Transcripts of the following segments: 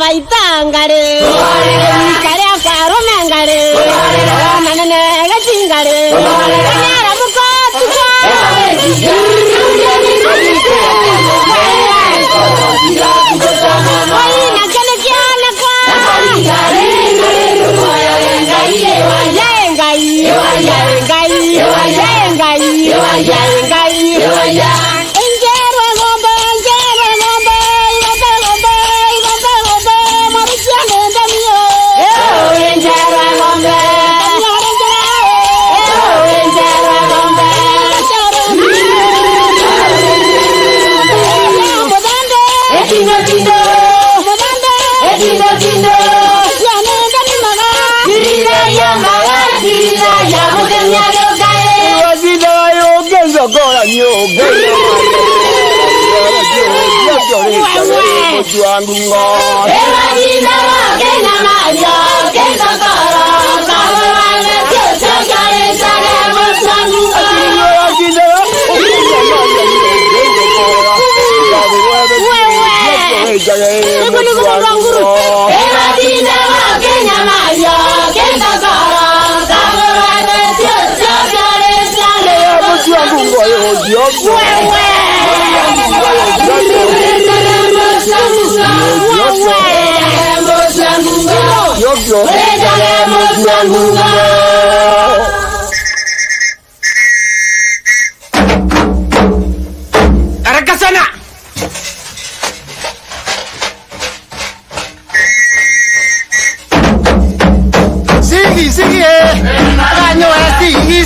baitangare kare kwaro mangare manane gachingare nyara mukatu oi nakale kyana kwa Arakasana. Sigi, ganyo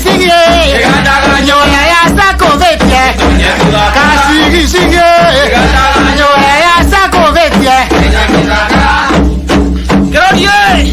sigi, ganyo ya sako vete, sigi, ganyo ya sako vete. Glorie,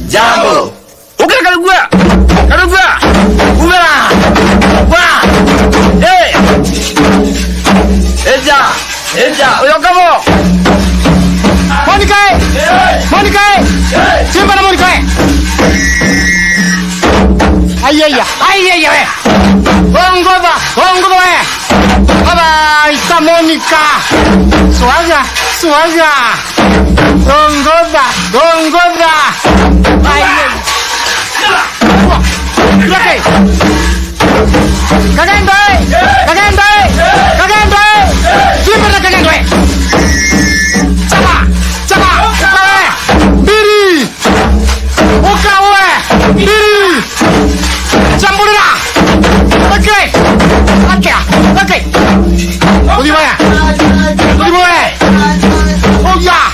Jambo. Uka kalugua. Eja, oyokamo. Monica. Simba na Monica. Ayaya. Ongoda. Baba, ita Monica. Suaga. Ongoda. Ayaya. Okay. Kagendoi. Simba na kagendoi. Chapa. Diri. Ukawe. Diri. Chambulira. Okay. Udibaya. Oh yeah.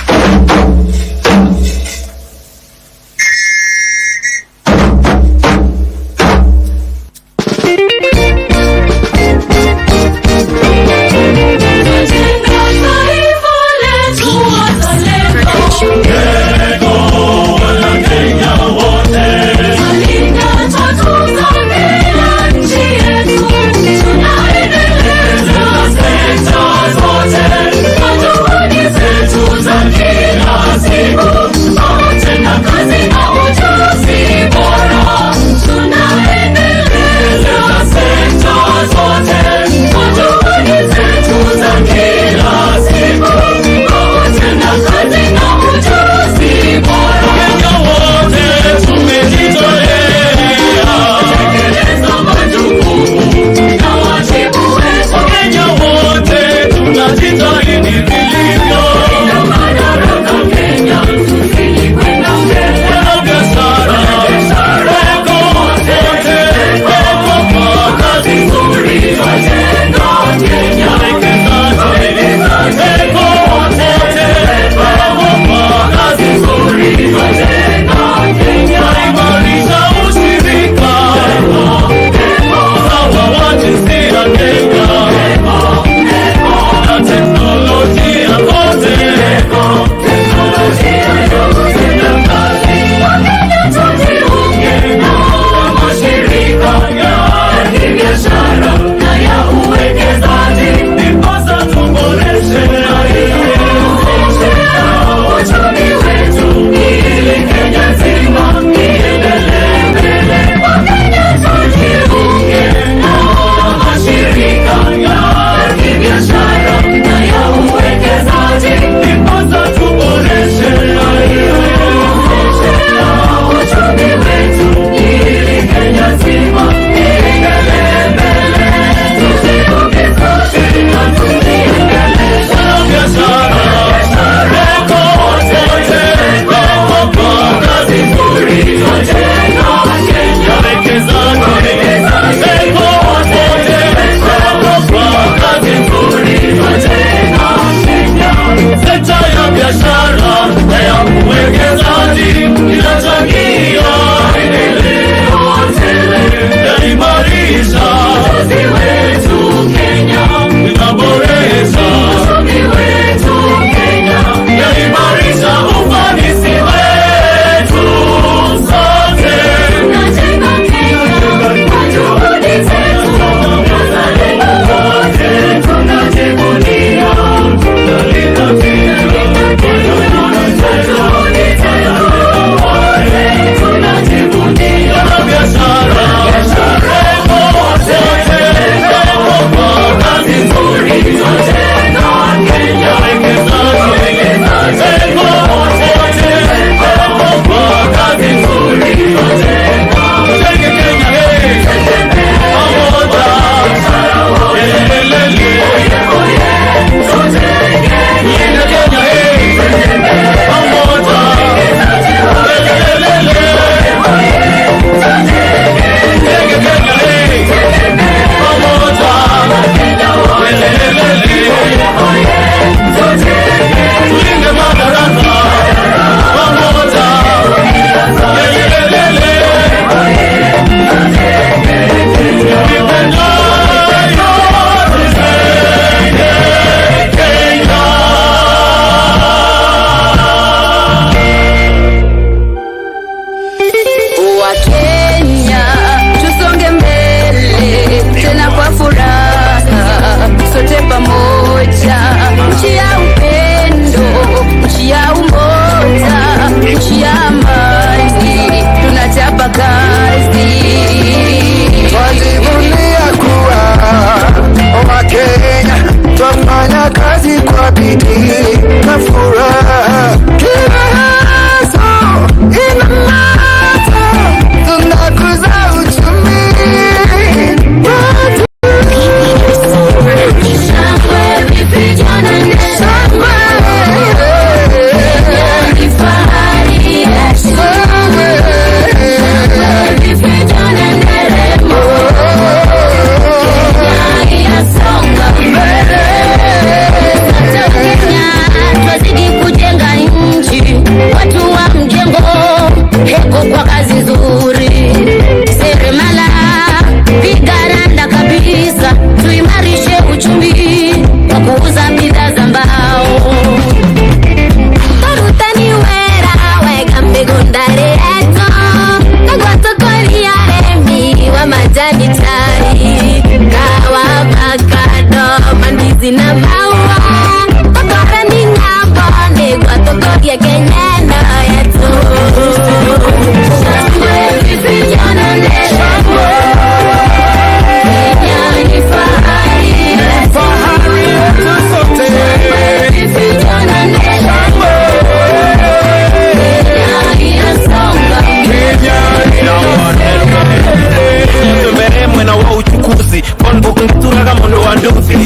kwa bidii na furaha. Kimaso inamata, tunakuza uchumi. Kwa kazi nzuri, seremala vigaranda kabisa, tuimarishe uchumi kwa kuuza bidhaa za mbao. Torutani wera wega mbegondare eto nagwatokoli ya remi wa majani chai kawa avocado mandizi na maua tokorani ngabone gwatokoli ya kenyeno yetu.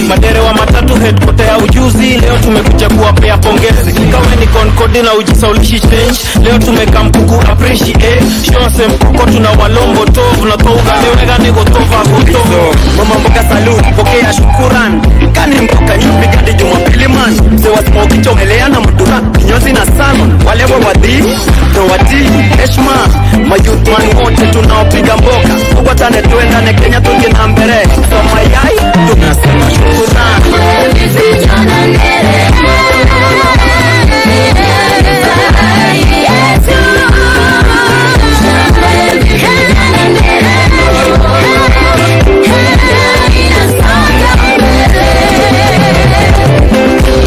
Madere wa matatu head kote ya ujuzi. Leo tumekuja kuwapea pongezi. Kama ni konkodi na ujisaulishi change. Leo tumeka mkuku appreciate. Shonse mkuko tuna walombo tovu. Na touga lewega nego tova kutovo. Mama mboga salute, pokea shukuran. Kani mboka nyupi kadi jumapili man. Sewa smoki chomeleana mdura kinyozi na salon. Walewa wadhi, dowati, heshma. Mayouth man wote tunaopiga mboka. Ugo tane tuendane Kenya tuki na mbere. So mayai, tunasema shukuran.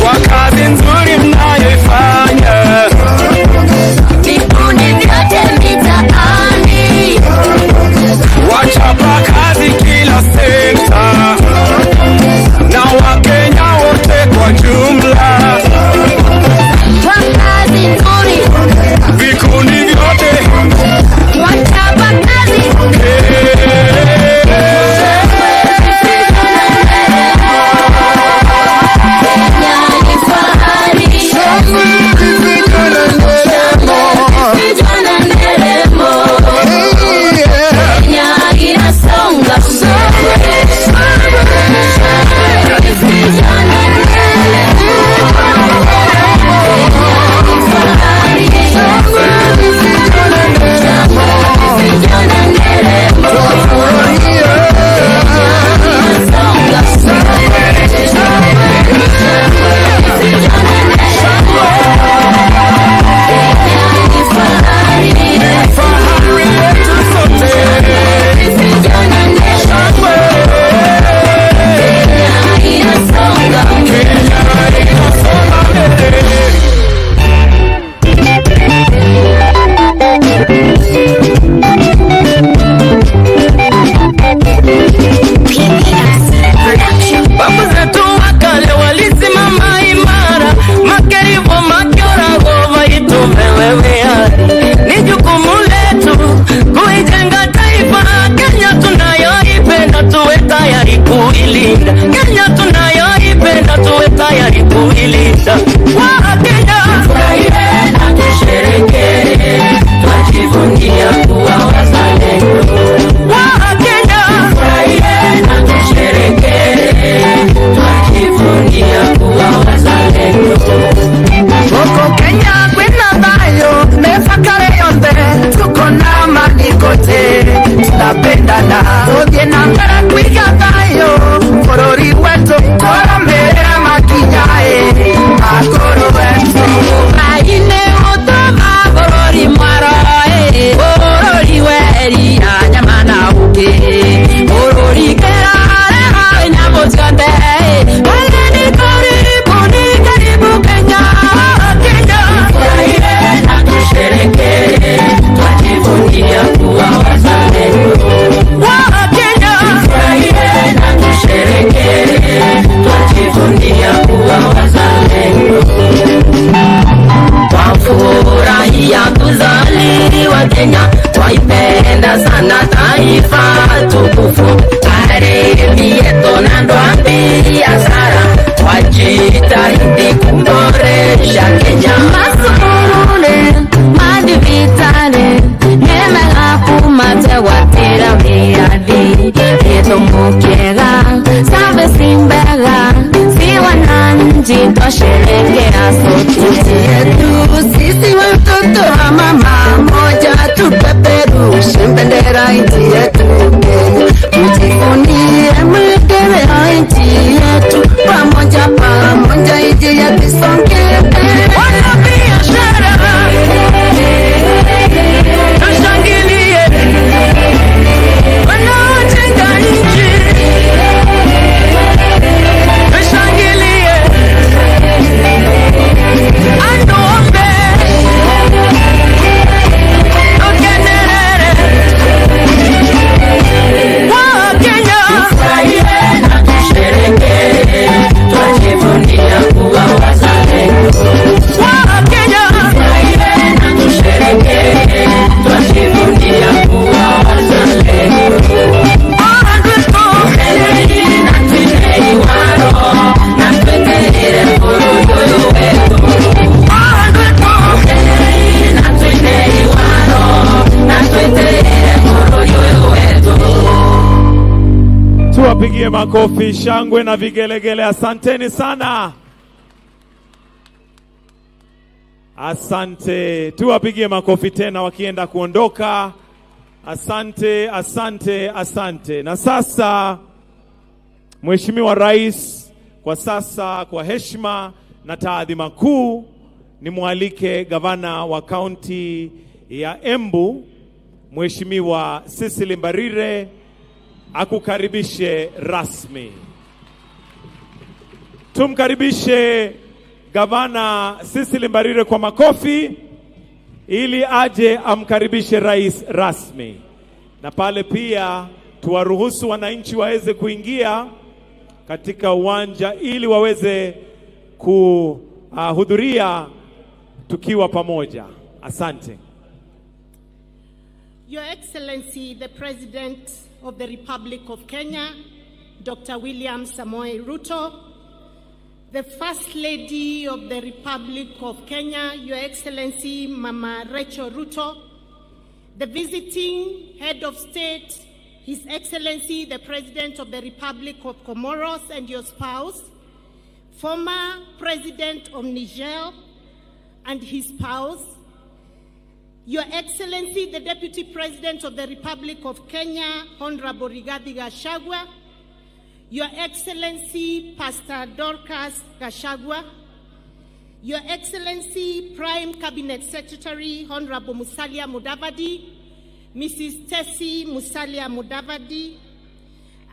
Kwa kazi nzuri mnayoifanya, vikundi vyote mitaani, wachapa kazi kila sekta, na Wakenya wote kwa jumla. kwa kazi nzuri, Vikundi vyote wachapa kazi. Kenya, twaipenda sana taifa tukufu. Karibi yetu na ndoambi asara, wajitahidi kuboresha Kenya. Masurule, madivitale, nemela kumate watera miadi. Edo mukera, sabe simbera, si wananchi tosherekea sote yetu. Sisi watoto wa mama moja tupeperushe bendera nchi yetu Kenya. Tujivunie mwendele nchi yetu, pamoja pamoja nchi yetu isonge mbele. Wanabiashara tushangilie, wanaojenga nchi tushangilie, anombe tokenere wa Kenya. Tufurahie na tusherehekee, twajivunia kuwa wazalendo wa Kenya. Tufurahie na tusherehekee, twajivunia kuwa wazalendo. Tuendelee na tuendelee waro, na tuendelee kurudio wetu. Tuendelee na tuendelee waro, na tuendelee kurudio wetu. Tuwapigie makofi, shangwe na vigelegele. Asanteni sana. Asante. Tuwapigie makofi tena wakienda kuondoka. Asante, asante, asante. Na sasa Mheshimiwa Rais, kwa sasa kwa heshima na taadhima kuu, ni mwalike gavana wa kaunti ya Embu, Mheshimiwa Cecily Mbarire, akukaribishe rasmi. Tumkaribishe gavana Cecily Mbarire kwa makofi ili aje amkaribishe rais rasmi. Na pale pia tuwaruhusu wananchi waweze kuingia katika uwanja ili waweze kuhudhuria tukiwa pamoja. Asante. Your Excellency, the President of the Republic of Kenya, Dr. William Samoei Ruto, the First Lady of the Republic of Kenya, Your Excellency Mama Rachel Ruto, the visiting Head of State, His Excellency the President of the Republic of Comoros and your spouse, former President of Niger and his spouse, Your Excellency the Deputy President of the Republic of Kenya, Honorable Rigathi Gachagua, Your Excellency Pastor Dorcas Gachagua, Your Excellency Prime Cabinet Secretary Honorable Musalia Mudavadi, Mrs. Tessie Musalia Mudavadi,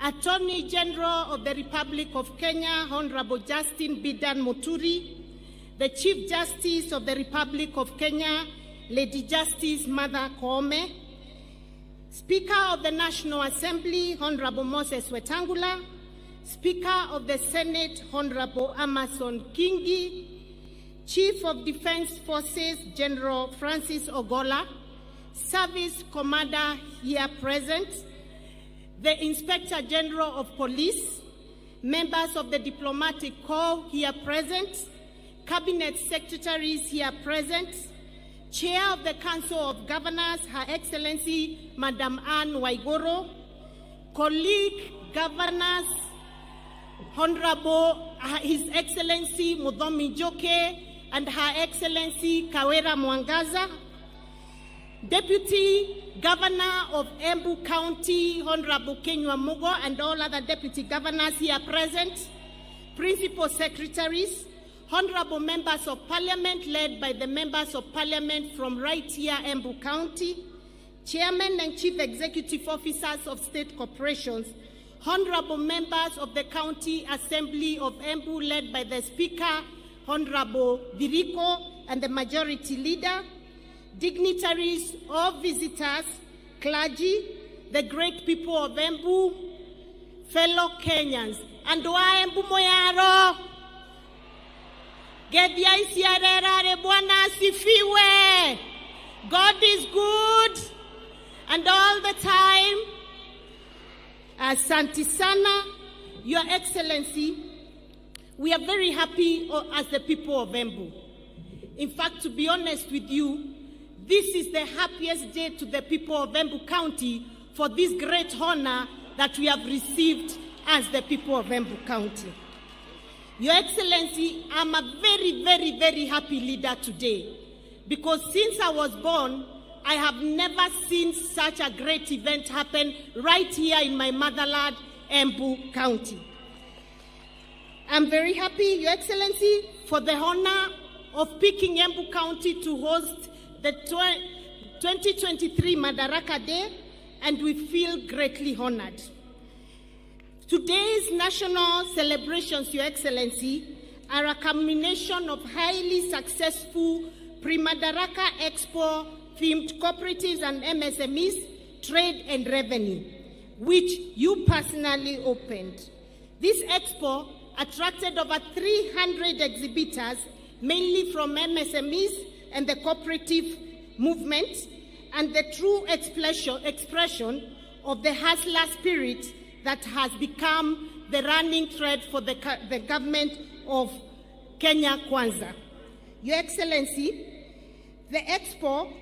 Attorney General of the Republic of Kenya Honorable Justin Bidan Muturi, the Chief Justice of the Republic of Kenya Lady Justice Martha Koome, Speaker of the National Assembly Honorable Moses Wetangula, Speaker of the Senate Honorable Amason Kingi, Chief of Defense Forces General Francis Ogola, Service Commander here present, the Inspector General of Police, members of the Diplomatic Corps here present, Cabinet Secretaries here present, Chair of the Council of Governors, Her Excellency Madam Anne Waigoro, colleague governors, Honorable His Excellency Muthomi Njoke and Her Excellency Kawera Mwangaza, Deputy Governor of Embu County, Honorable Kenywa Mugo, and all other Deputy Governors here present, Principal Secretaries, Honorable Members of Parliament led by the Members of Parliament from right here, Embu County, Chairman and Chief Executive Officers of State Corporations, Honorable Members of the County Assembly of Embu led by the Speaker, Honorable Viriko, and the Majority Leader, dignitaries, all visitors, clergy, the great people of Embu, fellow Kenyans, and Embu Moyaro, Gedia Isiarera Bwana Sifiwe. God is good, and all the time. Asante sana, Your Excellency. We are very happy as the people of Embu. In fact, to be honest with you, this is the happiest day to the people of Embu County for this great honor that we have received as the people of Embu County. Your Excellency, I'm a very, very, very happy leader today because since I was born, I have never seen such a great event happen right here in my motherland, Embu County. I'm very happy, Your Excellency, for the honor of picking Embu County to host the 2023 Madaraka Day, and we feel greatly honored. Today's national celebrations, Your Excellency, are a culmination of highly successful pre-Madaraka Expo themed cooperatives and MSMEs, trade and revenue, which you personally opened. This expo attracted over 300 exhibitors, mainly from MSMEs and the cooperative movement, and the true expression of the hustler spirit that has become the running thread for the government of Kenya Kwanza. Your Excellency, the expo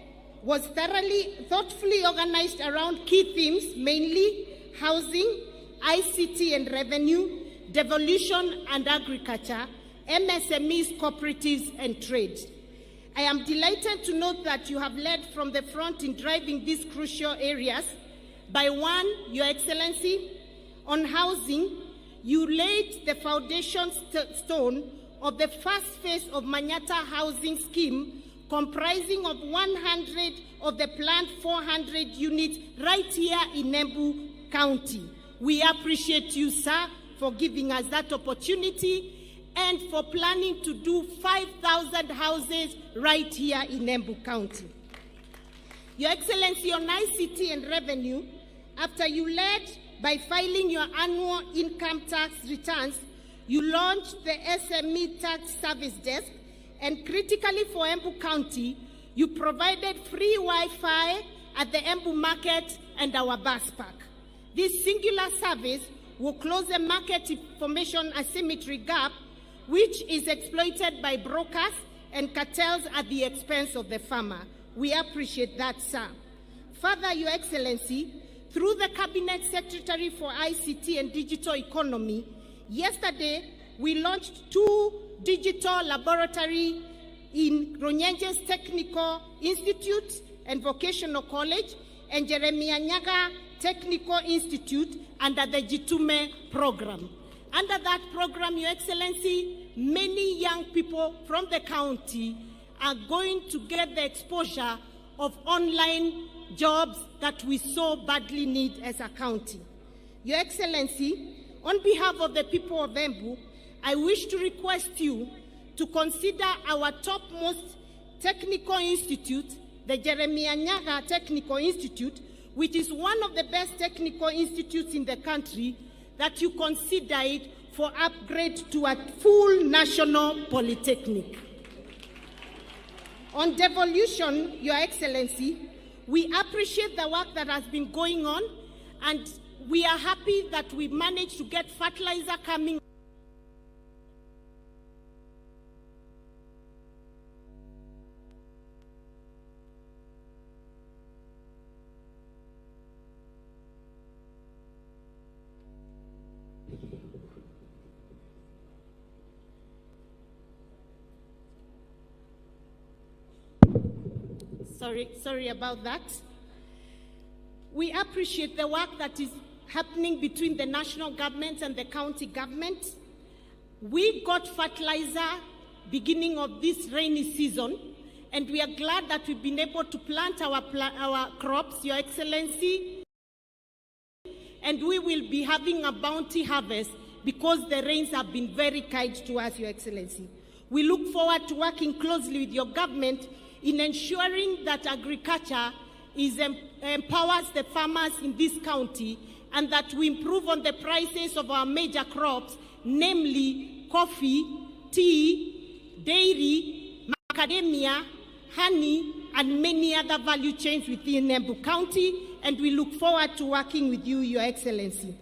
was thoughtfully organized around key themes, mainly housing, ICT and revenue, devolution and agriculture, MSMEs, cooperatives and trade. I am delighted to note that you have led from the front in driving these crucial areas. By one, Your Excellency, on housing, you laid the foundation stone of the first phase of Manyata housing scheme, comprising of 100 of the planned 400 units right here in Embu County. We appreciate you, sir, for giving us that opportunity and for planning to do 5,000 houses right here in Embu County. Your Excellency, on ICT and revenue, after you led by filing your annual income tax returns, you launched the SME Tax Service Desk, and critically for Embu County, you provided free Wi-Fi at the Embu Market and our bus park. This singular service will close the market information asymmetry gap, which is exploited by brokers and cartels at the expense of the farmer. We appreciate that, sir. Further, Your Excellency, through the Cabinet Secretary for ICT and Digital Economy, yesterday we launched 2 digital laboratories in Ronyenje's Technical Institute and Vocational College and Jeremiah Nyaga Technical Institute under the Jitume program. Under that program, Your Excellency, many young people from the county are going to get the exposure of online jobs that we so badly need as a county. Your Excellency, on behalf of the people of Embu, I wish to request you to consider our topmost technical institute, the Jeremiah Nyaga Technical Institute, which is one of the best technical institutes in the country, that you consider it for upgrade to a full national polytechnic. On devolution, Your Excellency, we appreciate the work that has been going on, and we are happy that we managed to get fertilizer coming. Sorry about that. We appreciate the work that is happening between the national government and the county government. We got fertilizer beginning of this rainy season, and we are glad that we've been able to plant our crops, Your Excellency, and we will be having a bounty harvest because the rains have been very kind to us, Your Excellency. We look forward to working closely with your government in ensuring that agriculture empowers the farmers in this county, and that we improve on the prices of our major crops, namely coffee, tea, dairy, macadamia, honey, and many other value chains within Embu County, and we look forward to working with you, Your Excellency.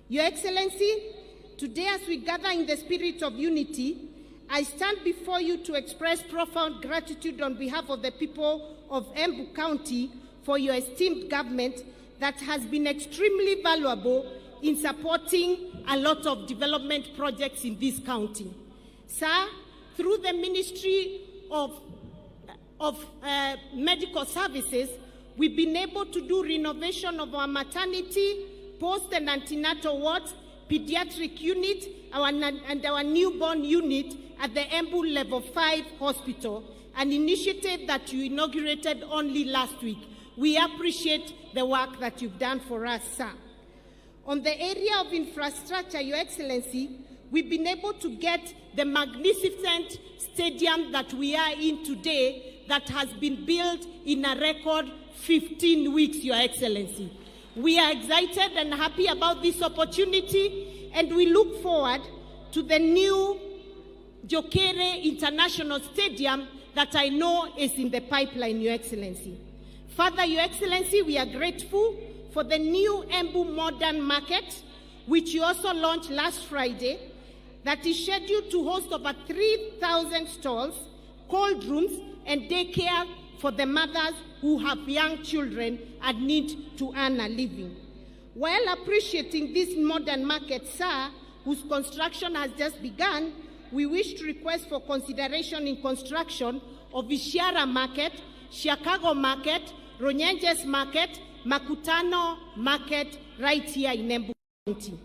Your Excellency, today as we gather in the spirit of unity, I stand before you to express profound gratitude on behalf of the people of Embu County for your esteemed government that has been extremely valuable in supporting a lot of development projects in this county. Sir, through the Ministry of Medical Services, we've been able to do renovation of our maternity, post and antenatal wards, pediatric unit, and our newborn unit at the Embu Level 5 Hospital, an initiative that you inaugurated only last week. We appreciate the work that you've done for us, sir. On the area of infrastructure, Your Excellency, we've been able to get the magnificent stadium that we are in today that has been built in a record 15 weeks, Your Excellency. We are excited and happy about this opportunity, and we look forward to the new Jokere International Stadium that I know is in the pipeline, Your Excellency. Further, Your Excellency, we are grateful for the new Embu Modern Market, which you also launched last Friday, that is scheduled to host over 3,000 stalls, cold rooms, and daycare for the mothers who have young children and need to earn a living. While appreciating this modern market, sir, whose construction has just begun, we wish to request for consideration in construction of Ishiara Market, Chicago Market, Ronyenjes Market, Makutano Market right here in Embu County.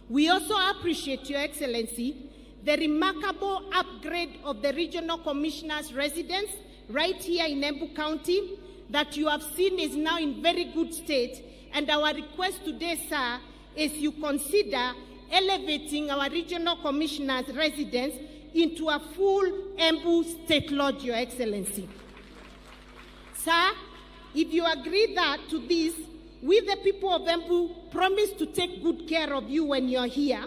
We also appreciate, Your Excellency, the remarkable upgrade of the Regional Commissioner's residence right here in Embu County that you have seen is now in very good state, and our request today, sir, is you consider elevating our Regional Commissioner's residence into a full Embu State Lodge, Your Excellency. Sir, if you agree to this, we the people of Embu promise to take good care of you when you're here.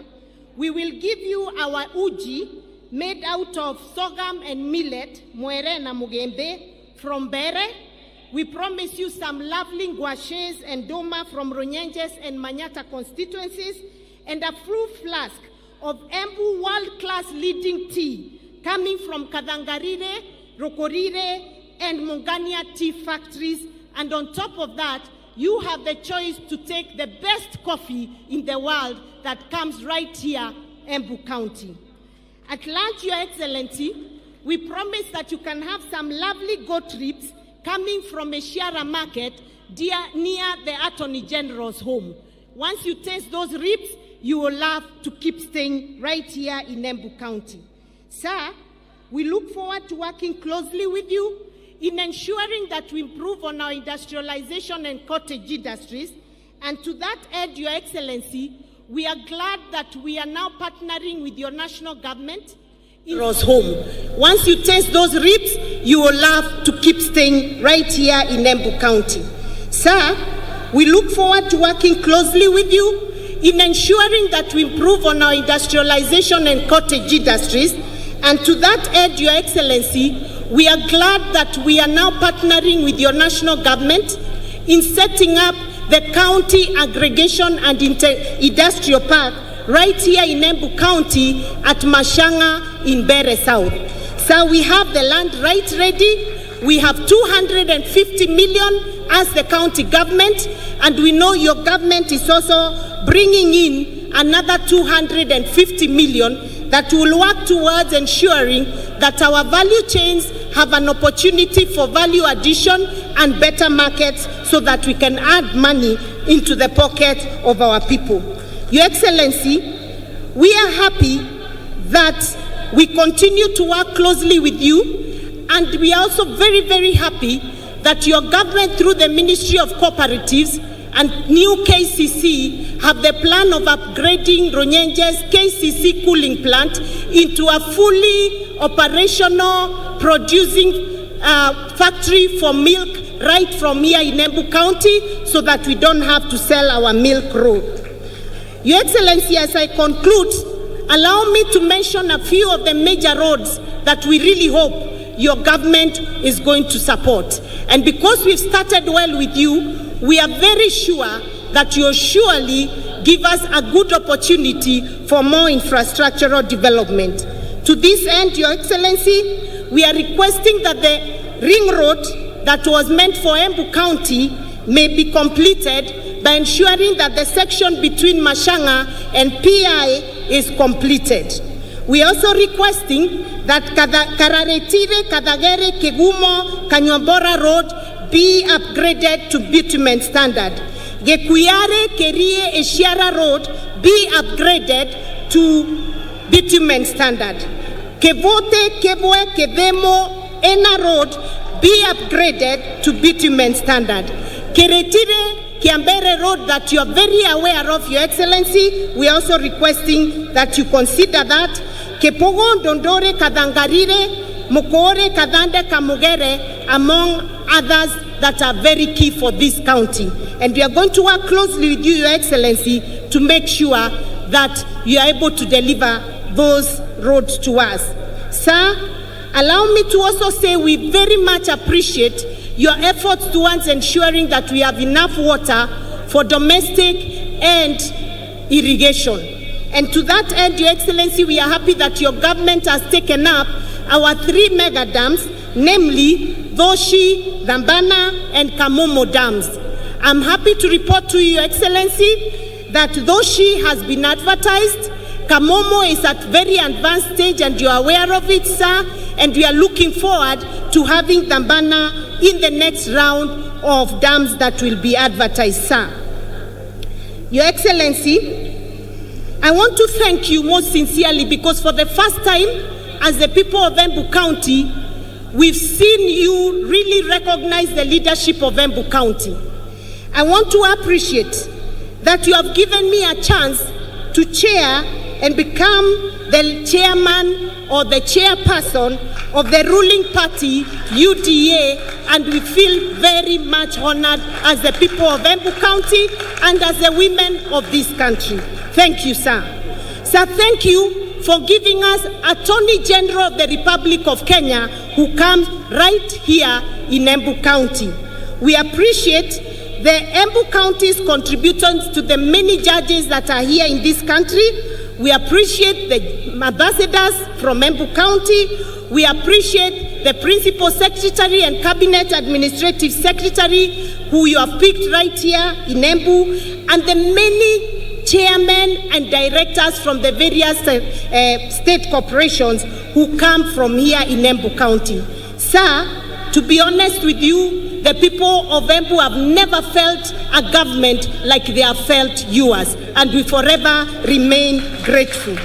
We will give you our uji made out of sorghum and millet, mwere na mugembe, from Bere. We promise you some lovely guaches and doma from Ronyenjes and Manyata constituencies, and a full flask of Embu world-class leading tea coming from Kadangarire, Rokorire, and Mongania tea factories. And on top of that, you have the choice to take the best coffee in the world that comes right here, Embu County. At lunch, Your Excellency, we promise that you can have some lovely goat ribs coming from a Shiara market near the Attorney General's home. Once you taste those ribs, you will love to keep staying right here in Embu County. Sir, we look forward to working closely with you in ensuring that we improve on our industrialization and cottage industries. And to that end, Your Excellency, we are glad that we are now partnering with your national government in Rose home. Once you taste those ribs, you will love to keep staying right here in Embu County. Sir, we look forward to working closely with you in ensuring that we improve on our industrialization and cottage industries. And to that end, Your Excellency, we are glad that we are now partnering with your national government in setting up the County Aggregation and Industrial Park right here in Embu County at Mashanga in Bere South. So we have the land right ready. We have 250 million as the county government, and we know your government is also bringing in another 250 million that will work towards ensuring that our value chains have an opportunity for value addition and better markets so that we can add money into the pocket of our people. Your Excellency, we are happy that we continue to work closely with you, and we are also very, very happy that your government through the Ministry of Cooperatives and new KCC have the plan of upgrading Ronyenjes KCC cooling plant into a fully operational producing factory for milk right from here in Embu County so that we don't have to sell our milk raw. Your Excellency, as I conclude, allow me to mention a few of the major roads that we really hope your government is going to support. And because we've started well with you, we are very sure that you'll surely give us a good opportunity for more infrastructural development. To this end, Your Excellency, we are requesting that the ring road that was meant for Embu County may be completed by ensuring that the section between Mashanga and PI is completed. We are also requesting that Kararetire, Kadagere, Kegumo, Kanyobora Road be upgraded to bitumen standard. Gekuyare, Kerie, Eshiara Road be upgraded to bitumen standard. Kevote, Kebwe, Kedemo, Ena Road be upgraded to bitumen standard. Keretire, Kiambere Road that you are very aware of, Your Excellency, we are also requesting that you consider that. Kepogo, Dondore, Kadangarire, Mukore, Kadande, Kamugere, among others that are very key for this county. And we are going to work closely with you, Your Excellency, to make sure that you are able to deliver those roads to us. Sir, allow me to also say we very much appreciate your efforts towards ensuring that we have enough water for domestic and irrigation. And to that end, Your Excellency, we are happy that your government has taken up our 3 mega dams, namely Doshi, Dambana, and Kamomo dams. I'm happy to report to you, Your Excellency, that Doshi has been advertised. Kamomo is at very advanced stage, and you are aware of it, sir. And we are looking forward to having Dambana in the next round of dams that will be advertised, sir. Your Excellency, I want to thank you most sincerely because for the first time, as the people of Embu County, we've seen you really recognize the leadership of Embu County. I want to appreciate that you have given me a chance to chair and become the chairman or the chairperson of the ruling party, UDA, and we feel very much honored as the people of Embu County and as the women of this country. Thank you, sir. Sir, thank you for giving us Attorney General of the Republic of Kenya who comes right here in Embu County. We appreciate the Embu County's contributions to the many judges that are here in this country. We appreciate the ambassadors from Embu County. We appreciate the Principal Secretary and Cabinet Administrative Secretary who you have picked right here in Embu, and the many chairmen and directors from the various state corporations who come from here in Embu County. Sir, to be honest with you, the people of Embu have never felt a government like they have felt yours, and we forever remain grateful.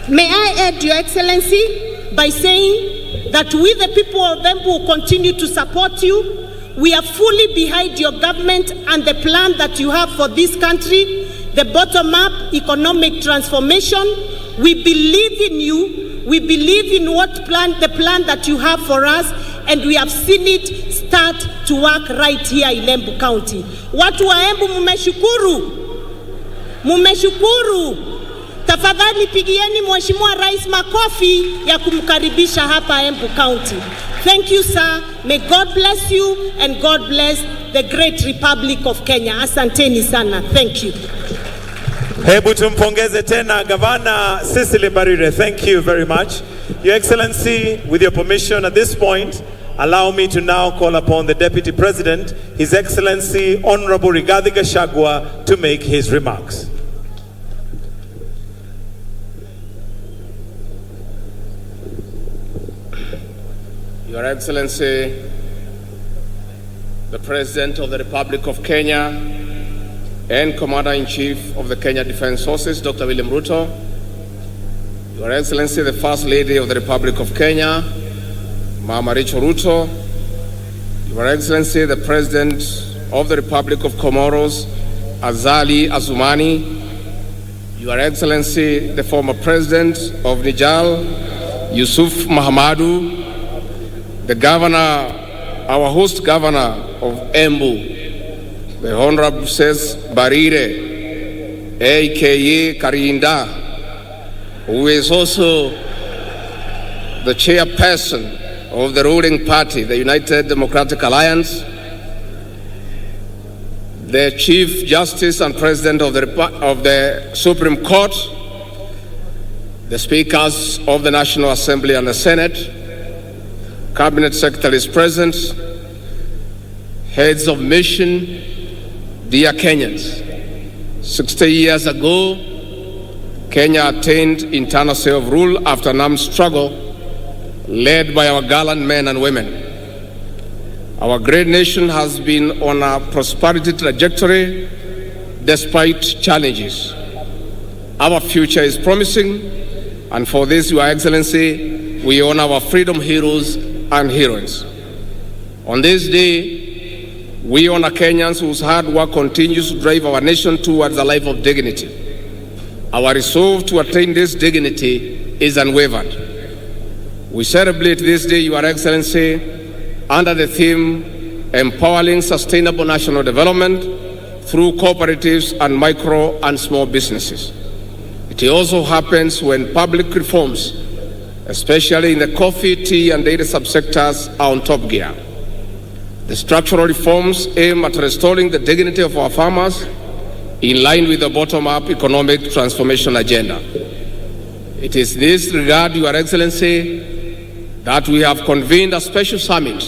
May I add, Your Excellency, by saying that we, the people of Embu, will continue to support you. We are fully behind your government and the plan that you have for this country, the bottom-up economic transformation. We believe in you. We believe in the plan that you have for us, and we have seen it start to work right here in Embu County. Watu wa Embu mumeshukuru. Mumeshukuru. Tafadhali pigieni Mheshimiwa Rais makofi ya kumkaribisha hapa Embu County. Thank you, sir. May God bless you and God bless the great Republic of Kenya. Asanteni sana. Thank you. Hebu tumpongeze tena Governor Cecily Mbarire. Thank you very much. Your Excellency, with your permission at this point, allow me to now call upon the Deputy President, His Excellency Honorable Rigathi Gachagua, to make his remarks. Your Excellency, the President of the Republic of Kenya and Commander-in-Chief of the Kenya Defense Forces, Dr. William Ruto, Your Excellency, the First Lady of the Republic of Kenya, Mama Rachel Ruto, Your Excellency, the President of the Republic of Comoros, Azali Assoumani, Your Excellency, the former President of Nijal, Yusuf Mahamadou, the Governor, our host Governor of Embu, the Honorable Ses Barire, a.k.a. Karinda, who is also the chairperson of the ruling party, the United Democratic Alliance, the Chief Justice and President of the Supreme Court, the Speakers of the National Assembly and the Senate, Cabinet Secretaries present, heads of mission, dear Kenyans. 60 years ago, Kenya attained internal self-rule after an armed struggle led by our gallant men and women. Our great nation has been on a prosperity trajectory despite challenges. Our future is promising, and for this, Your Excellency, we honor our freedom heroes and heroines. On this day, we honor Kenyans whose hard work continues to drive our nation towards a life of dignity. Our resolve to attain this dignity is unwavered. We celebrate this day, Your Excellency, under the theme, Empowering Sustainable National Development through Cooperatives and Micro and Small Businesses. It also happens when public reforms, especially in the coffee, tea, and dairy subsectors, are on top gear. The structural reforms aim at restoring the dignity of our farmers in line with the bottom-up economic transformation agenda. It is in this regard, Your Excellency, that we have convened a special summit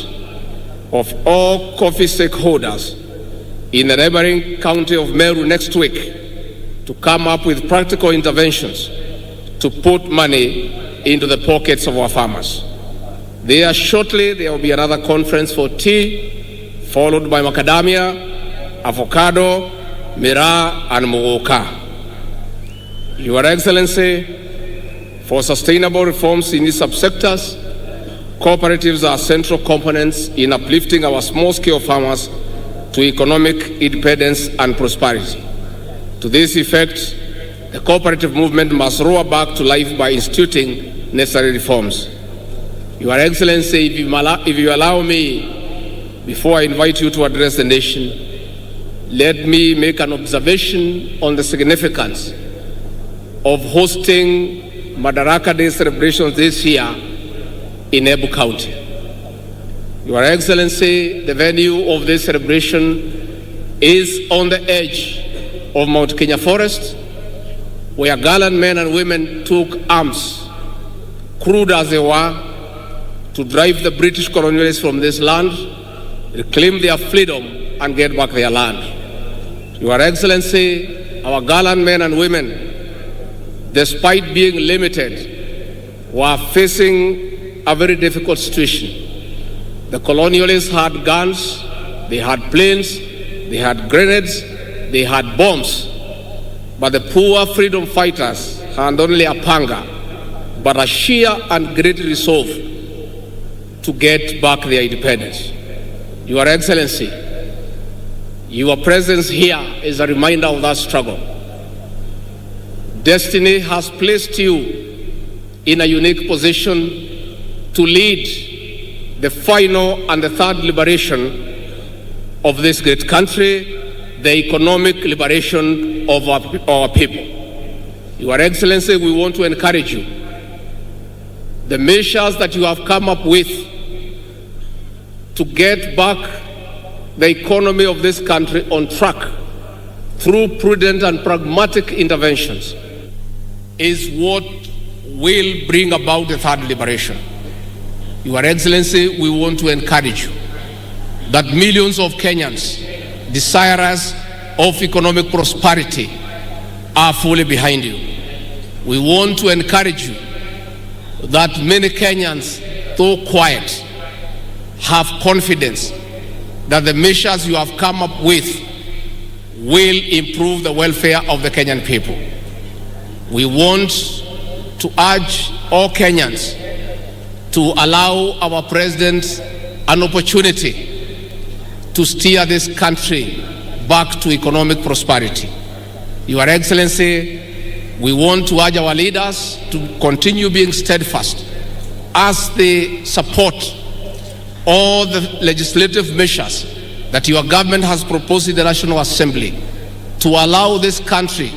of all coffee stakeholders in the neighboring county of Meru next week to come up with practical interventions to put money into the pockets of our farmers. There shortly, there will be another conference for tea, followed by macadamia, avocado, miraa, and muguka. Your Excellency, for sustainable reforms in these subsectors, cooperatives are central components in uplifting our small-scale farmers to economic independence and prosperity. To this effect, the cooperative movement must roar back to life by instituting necessary reforms. Your Excellency, if you allow me, before I invite you to address the nation, let me make an observation on the significance of hosting Madaraka Day celebrations this year in Embu County. Your Excellency, the venue of this celebration is on the edge of Mount Kenya Forest, where gallant men and women took arms, crude as they were, to drive the British colonialists from this land, reclaim their freedom, and get back their land. Your Excellency, our gallant men and women, despite being limited, were facing a very difficult situation. The colonialists had guns, they had planes, they had grenades, they had bombs, but the poor freedom fighters had only a panga, but a sheer and great resolve to get back their independence. Your Excellency, your presence here is a reminder of that struggle. Destiny has placed you in a unique position to lead the final and the third liberation of this great country, the economic liberation of our people. Your Excellency, we want to encourage you. The measures that you have come up with to get back the economy of this country on track through prudent and pragmatic interventions is what will bring about the third liberation. Your Excellency, we want to encourage you that millions of Kenyans desirous of economic prosperity are fully behind you. We want to encourage you that many Kenyans, though quiet, have confidence that the measures you have come up with will improve the welfare of the Kenyan people. We want to urge all Kenyans to allow our president an opportunity to steer this country back to economic prosperity. Your Excellency, we want to urge our leaders to continue being steadfast as they support all the legislative measures that your government has proposed in the National Assembly to allow this country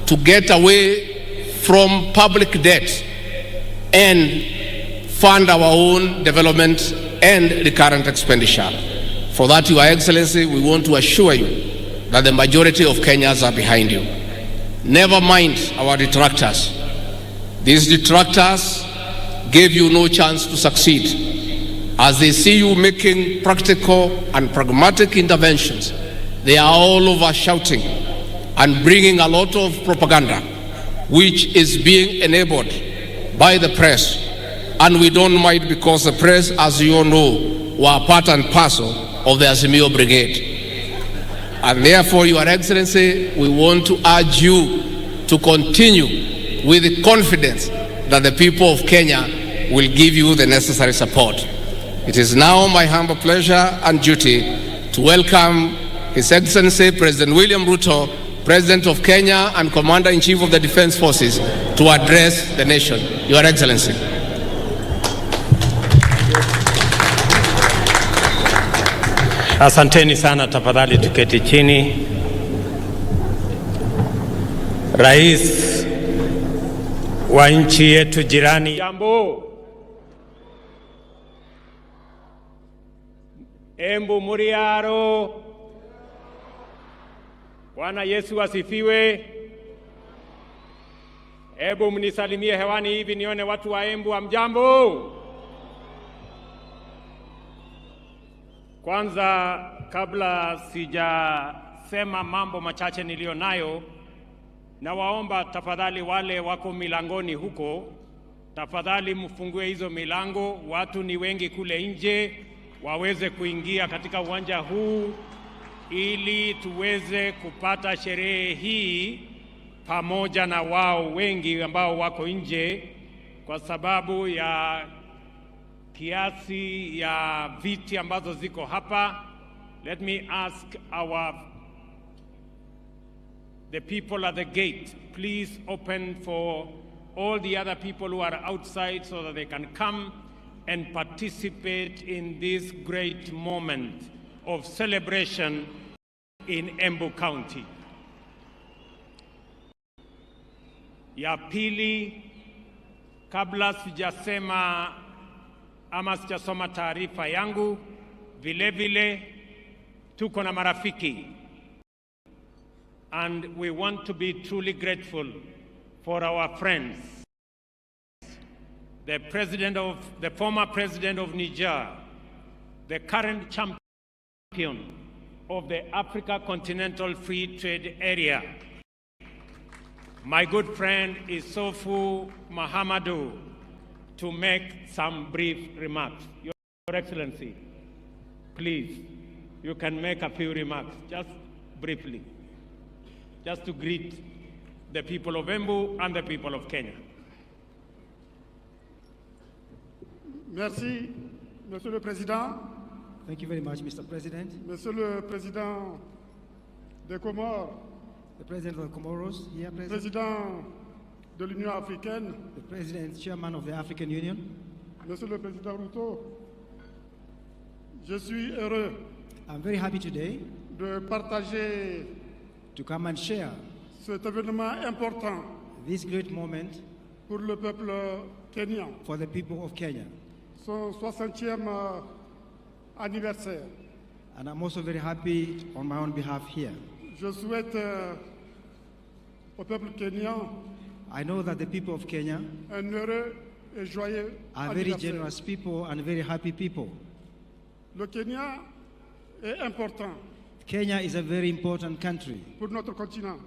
to get away from public debt and fund our own development and recurrent expenditure. For that, Your Excellency, we want to assure you that the majority of Kenyans are behind you. Never mind our detractors. These detractors gave you no chance to succeed. As they see you making practical and pragmatic interventions, they are all over shouting and bringing a lot of propaganda, which is being enabled by the press. And we don't mind, because the press, as you all know, were part and parcel of the Azimio Brigade. And therefore, Your Excellency, we want to urge you to continue with the confidence that the people of Kenya will give you the necessary support. It is now my humble pleasure and duty to welcome His Excellency President William Ruto, President of Kenya and Commander-in-Chief of the Defense Forces, to address the nation. Your Excellency. Asanteni sana, tafadhali tuketi chini. Rais wa nchi yetu jirani. Jambo. Embu Muriaro. Bwana Yesu asifiwe. Hebu mnisalimie hewani hivi nione watu wa Embu. Hamjambo? Kwanza, kabla sijasema mambo machache nilio nayo, na waomba tafadhali wale wako milangoni huko, tafadhali mfungue hizo milango, watu ni wengi kule nje, waweze kuingia katika uwanja huu ili tuweze kupata sherehe hii pamoja na wao wengi ambao wako nje kwa sababu ya kiasi ya viti ambazo ziko hapa. Let me ask the people at the gate, please open for all the other people who are outside so that they can come and participate in this great moment of celebration in Embu County. Ya pili, kabla sijasema ama sijasoma taarifa yangu, vile vile tuko na marafiki, and we want to be truly grateful for our friends. The former president of Niger, the current champion of the Africa Continental Free Trade Area, my good friend Isofu Mahamadou, to make some brief remarks. Your Excellency, please, you can make a few remarks, just briefly, just to greet the people of Embu and the people of Kenya. Merci, Monsieur le Président. Thank you very much, Mr. President. Monsieur le Président des Comores. The President of the Comoros, here present. Président de l'Union africaine. The President, Chairman of the African Union. Monsieur le Président Ruto, je suis heureux. I'm very happy today de partager to come and share cet événement important this great moment pour le peuple kenyan, for the people of Kenya. Son 60e anniversaire. And I'm also very happy on my own behalf here. Je souhaite au peuple kenyan, I know that the people of Kenya un heureux et joyeux are very generous people and very happy people. Le Kenya est important. Kenya is a very important country pour notre continent.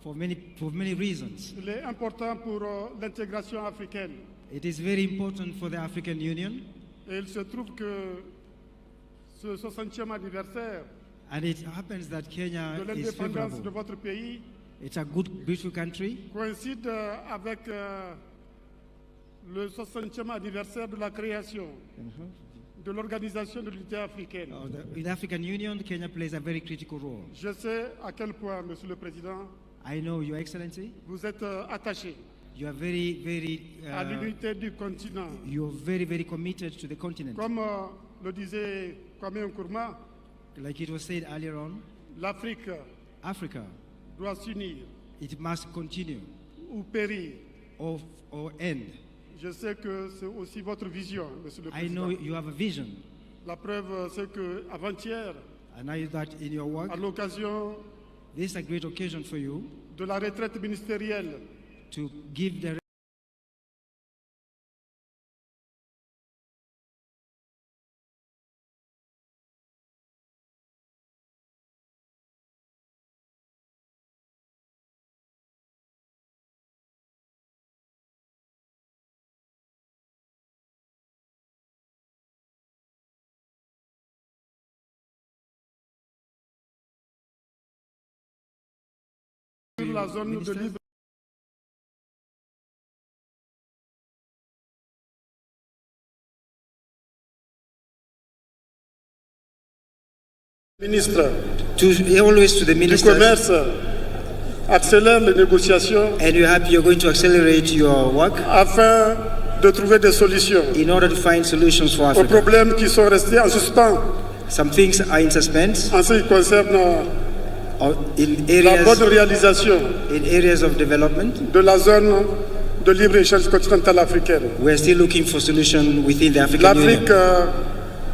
For many reasons. Il est important pour l'intégration africaine. It is very important for the African Union. Et il se trouve que ce 60e anniversaire and it happens that Kenya de is favorable. l'indépendance de votre pays It's a good, beautiful country. Coïncide avec le 60e anniversaire de la création de l'Organisation de l'Unité africaine. In the African Union, Kenya plays a very critical role. Je sais à quel point, Monsieur le Président, I know, Your Excellency, vous êtes attaché you are very, à l'unité du continent. You are very committed to the continent. Comme le disait Kwame Nkrumah, like it was said earlier on, Africa doit s'unir. It must continue ou périr. Or end. Je sais que c'est aussi votre vision, Monsieur le I Président. know you have a vision. La preuve, c'est que avant-hier, I know that in your work, à l'occasion this is a great occasion for you de la retraite ministérielle, to give the sur la zone de ministers. libre ministre always to the du minister, commerce accélère les négociations and you're happy you're going to accelerate your work afin de trouver des solutions in order to find solutions for aux Africa. problèmes qui sont restés en suspens Some things are in suspense en ce qui concerne in la bonne réalisation areas of development. de la zone de libre-échange continentale africaine. We're still looking for solutions within the African L'Afrique Union.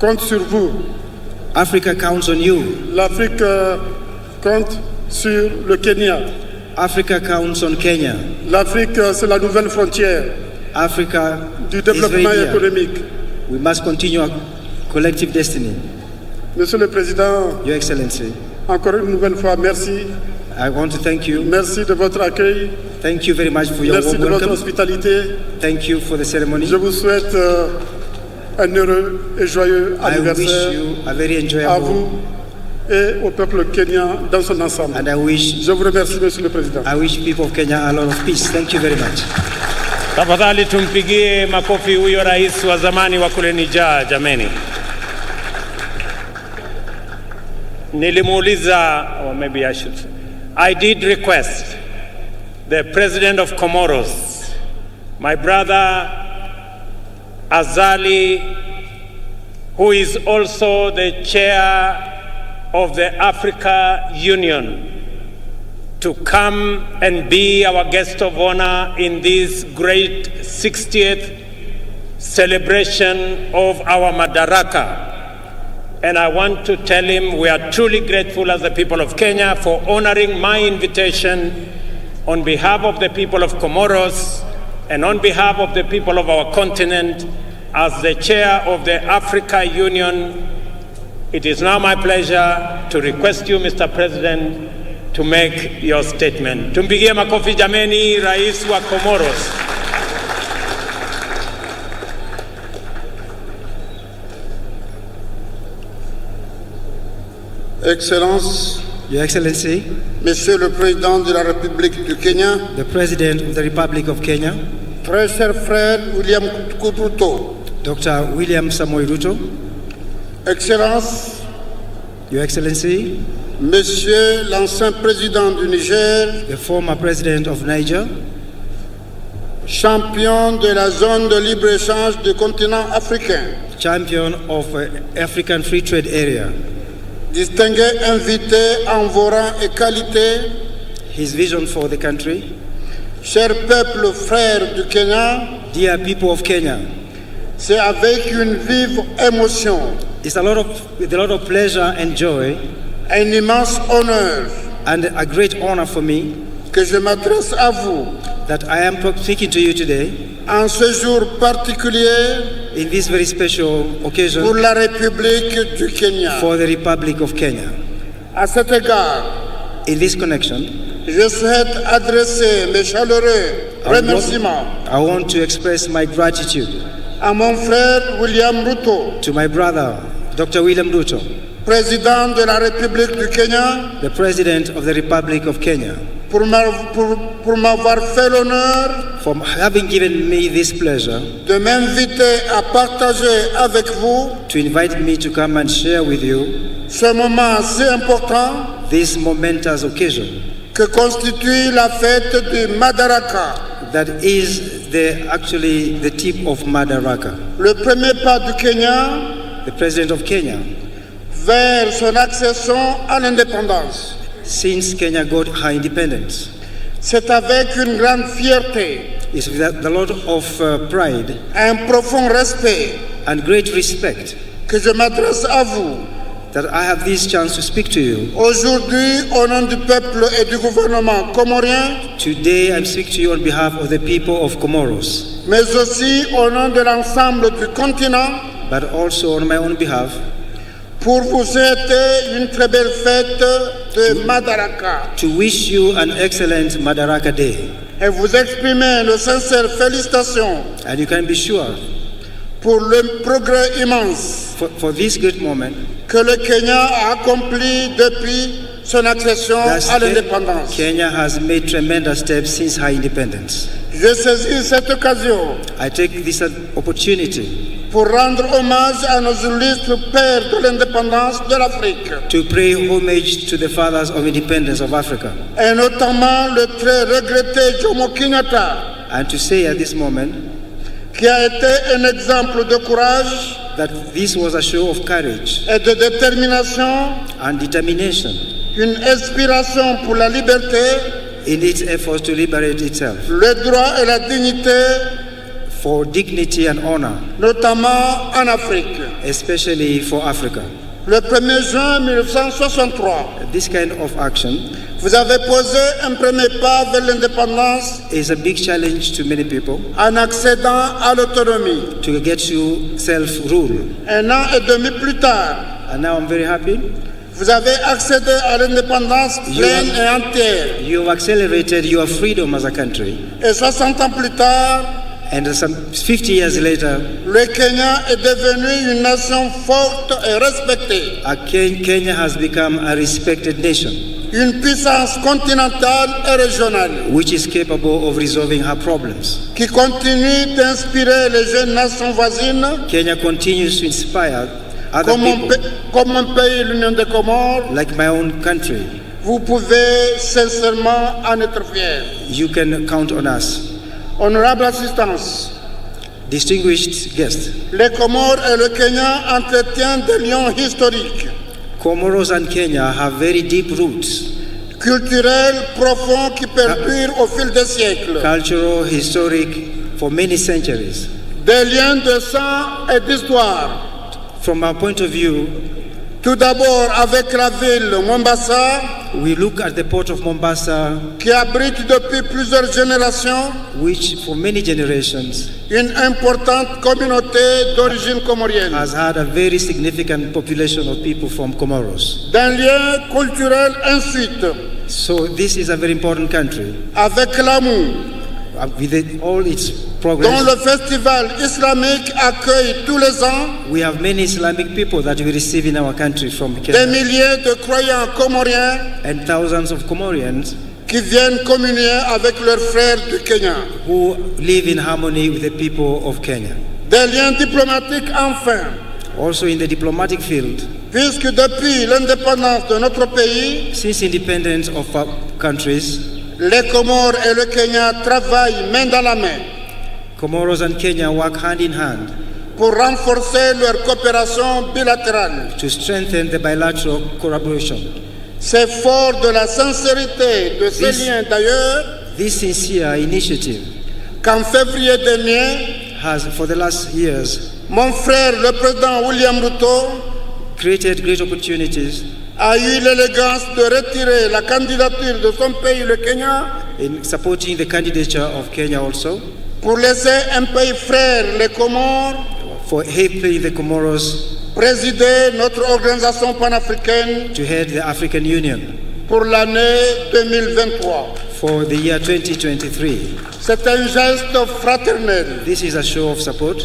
compte sur vous. Africa counts on you. L'Afrique compte sur le Kenya. Africa counts on Kenya. L'Afrique, c'est la nouvelle frontière Africa du is développement very near. économique. We must continue our collective destiny. Monsieur le Président, Your Excellency, encore une nouvelle fois, merci. I want to thank you. Merci de votre accueil. Thank you very much for your Merci warm de votre welcome. hospitalité. Thank you for the ceremony. Je vous souhaite un heureux et joyeux I wish anniversaire you a very à enjoyable, vous et au peuple kenyan dans son ensemble. and I wish Je vous remercie, Monsieur le Président. people of Kenya a lot of peace. Thank you very much. Tafadhali tumpigie makofi huyo rais wa zamani wa kule Niger, jameni. Nilimuuliza, or maybe I should say, I did request the president of Comoros, my brother Azali, who is also the chair of the Africa Union, to come and be our guest of honor in this great 60th celebration of our Madaraka. And I want to tell him we are truly grateful as the people of Kenya for honoring my invitation on behalf of the people of Comoros and on behalf of the people of our continent. As the chair of the Africa Union, it is now my pleasure to request you, Mr. President, to make your statement. Tumpigie makofi jameni, rais wa Comoros. Excellence, Your Excellency, Monsieur le Président de la République du Kenya, the President of the Republic of Kenya, très cher frère William Ruto, Dr. William Samoei Ruto, Excellence, Your Excellency, Monsieur l'ancien président du Niger, the former President of Niger, champion de la zone de libre-échange du continent africain, champion of African Free Trade Area, distingué invité en vos rangs et qualités, his vision for the country, cher peuple frère du Kenya, dear people of Kenya, c'est avec une vive émotion, it's with a lot of pleasure and joy un immense honneur and a great honor for me que je m'adresse à vous that I am speaking to you today en ce jour particulier in this very special pour occasion la République du Kenya. for the Republic of Kenya. À cet égard, In this connection, je souhaite adresser mes chaleureux remerciements I want to express my gratitude à mon frère William Ruto, to my brother, Dr. William Ruto, président de la République du Kenya, the President of the Republic of Kenya, pour m'avoir fait l'honneur for having given me this pleasure de m'inviter à partager avec vous to invite me to come and share with you ce moment si important this momentous occasion que constitue la fête du Madaraka, that is actually the tip of Madaraka. le premier pas du Kenya The President of Kenya, vers son accession à l'indépendance. since Kenya got her independence, C'est avec une grande fierté It's with a lot of pride un profond respect and great respect que je m'adresse à vous that I have this chance to speak to you. aujourd'hui au nom du peuple et du gouvernement comorien, Today I speak to you on behalf of the people of Comoros, mais aussi au nom de l'ensemble du continent, but also on my own behalf pour vous souhaiter une très belle fête de Madaraka to wish you an excellent Madaraka Day. et vous exprimer nos sincères félicitations And you can be sure pour le progrès immense for this great moment que le Kenya a accompli depuis son accession that à l'indépendance. Kenya has made tremendous steps since her independence. Je saisis cette occasion I take this opportunity pour rendre hommage à nos illustres pères de l'indépendance de l'Afrique, to pay homage to the fathers of independence of Africa, et notamment le très regretté Jomo Kenyatta, and to say at this moment qui a été un exemple de courage that this was a show of courage et de détermination, and determination une inspiration pour la liberté, in its efforts to liberate itself, le droit et la dignité, for dignity and honor, notamment en Afrique. especially for Africa. Le 1er juin 1963, This kind of action vous avez posé un premier pas vers l'indépendance is a big challenge to many people en accédant à l'autonomie. to get to self-rule. Un an et demi plus tard, And now I'm very happy vous avez accédé à l'indépendance pleine et entière. you have accelerated your freedom as a country. Et 60 ans plus tard, And some 50 years later, le Kenya est devenu une nation forte et respectée, Kenya has become a respected nation, une puissance continentale et régionale, which is capable of resolving her problems. qui continue d'inspirer les jeunes nations voisines, Kenya continues to inspire other people, comme mon pays, l'Union des Comores. like my own country. Vous pouvez sincèrement en être fiers. You can count on us. Honorable assistance, Distinguished guests, les Comores et le Kenya entretiennent des liens historiques, Comoros and Kenya have very deep roots, culturels profonds qui perdurent au fil des siècles, cultural, historic, for many centuries. des liens de sang et d'histoire. From our point of view, Tout d'abord avec la ville Mombasa, we look at the port of Mombasa, qui abrite depuis plusieurs générations which for many generations une importante communauté d'origine comorienne, has had a very significant population of people from Comoros. d'un lien culturel ensuite So this is a very important country avec l'amour, with all its dont progress. le festival islamique accueille tous les ans We have many Islamic people that we receive in our country from des Kenya, milliers de croyants comoriens and thousands of Comorians qui viennent communier avec leurs frères du Kenya. who live in harmony with the people of Kenya. Des liens diplomatiques enfin, Also in the diplomatic field, puisque depuis l'indépendance de notre pays, since independence of our countries, les Comores et le Kenya travaillent main dans la main Comoros and Kenya work hand in hand pour renforcer leur coopération bilatérale. to strengthen the bilateral collaboration. C'est fort de la sincérité de ces liens d'ailleurs This sincere initiative qu'en février dernier, has, for the last years, mon frère, le président William Ruto, created great opportunities a eu l'élégance de retirer la candidature de son pays, le Kenya, in supporting the candidature of Kenya also, pour laisser un pays frère, les Comores, for helping the Comoros présider notre organisation panafricaine to head the African Union pour l'année 2023. for the year 2023. C'est un geste fraternel This is a show of support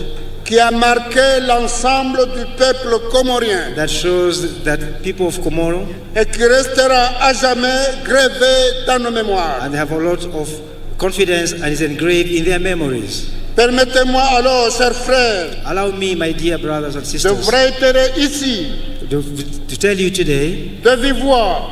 qui a marqué l'ensemble du peuple comorien that shows that people of Comoro, et qui restera à jamais gravé dans nos mémoires. and they have a lot of confidence and is engraved in their memories. Permettez-moi alors, chers frères, Allow me, my dear brothers and de sisters, vous réitérer ici, to tell you today, de vive voix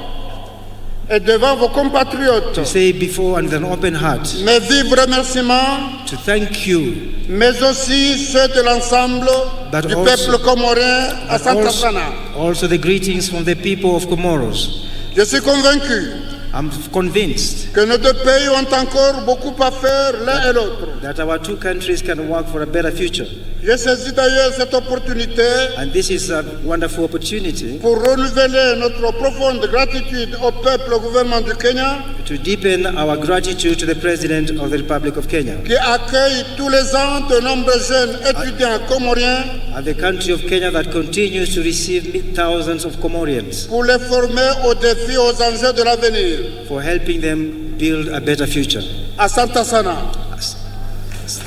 et devant vos compatriotes, to say before and with an open heart, mes vifs remerciements, to thank you, mais aussi ceux de l'ensemble But du also- peuple comorien à but Santa Sana. also the greetings from the people of Comoros. Je suis convaincu I'm convinced que nos deux pays ont encore beaucoup à faire l'un et l'autre. that our two countries can work for a better future. J'ai saisi d'ailleurs cette opportunité And this is a wonderful opportunity pour renouveler notre profonde gratitude au peuple, au gouvernement du Kenya, to deepen our gratitude to the President of the Republic of Kenya qui accueille tous les ans de nombreux jeunes étudiants comoriens and the country of Kenya that continues to receive thousands of Comorians pour les former aux défis, aux enjeux de l'avenir. for helping them build a better future. Asante sana.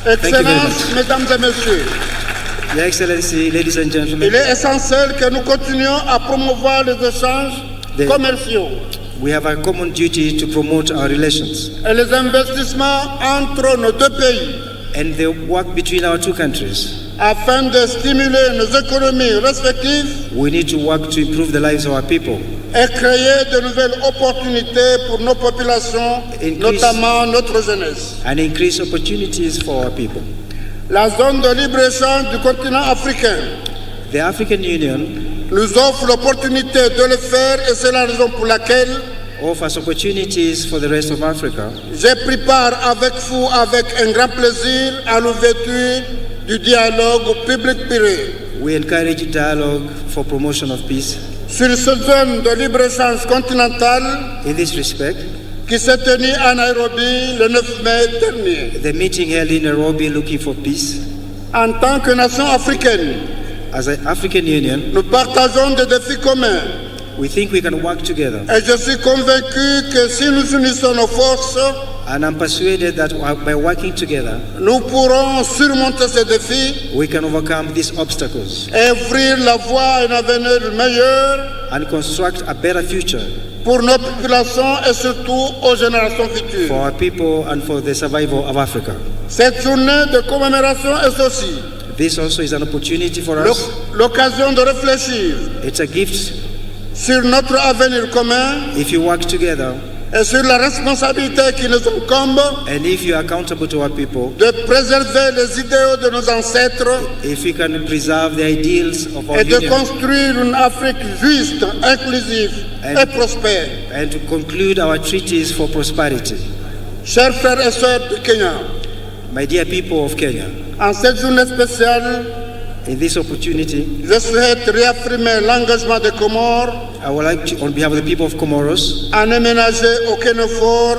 Thank you very Excellences, much. mesdames et messieurs, Your Excellency, ladies and il gentlemen, est essentiel que nous continuions à promouvoir les échanges The- commerciaux we have a common duty to promote our relations et les investissements entre nos deux pays and the work between our two countries. afin de stimuler nos économies respectives We need to work to improve the lives of our people, et créer de nouvelles opportunités pour nos populations, Increase- notamment notre jeunesse. and increase opportunities for our people. La zone de libre-échange du continent africain The African Union nous offre l'opportunité de le faire et c'est la raison pour laquelle offers opportunities for the rest of Africa. j'ai pris part avec vous avec un grand plaisir à l'ouverture du dialogue public-privé We encourage dialogue for promotion of peace. sur cette zone de libre-échange continentale In this respect, qui s'est tenue à Nairobi le 9 mai dernier. the meeting held in Nairobi looking for peace. En tant que nation africaine, As an African Union, nous partageons des défis communs we think we can work together. et je suis convaincu que si nous unissons nos forces, And I'm persuaded that by working together, nous pourrons surmonter ces défis we can overcome these obstacles et ouvrir la voie à un avenir meilleur and construct a better future pour nos populations et surtout aux générations for futures. our people and for the survival of Africa. Cette journée de commémoration est aussi This also is an opportunity for us. l'occasion de réfléchir It's a gift sur notre avenir commun if you work together et sur la responsabilité qui nous incombe and if you are accountable to our people, de préserver les idéaux de nos ancêtres if we can preserve the ideals of our et de union construire une Afrique juste, inclusive et prospère. and to conclude our treaties for prosperity. Chers frères et sœurs du Kenya, My dear people of Kenya, en cette journée spéciale, in this opportunity, je souhaite réaffirmer l'engagement des Comores I would like to, on behalf of the people of Comoros, à ne ménager aucun effort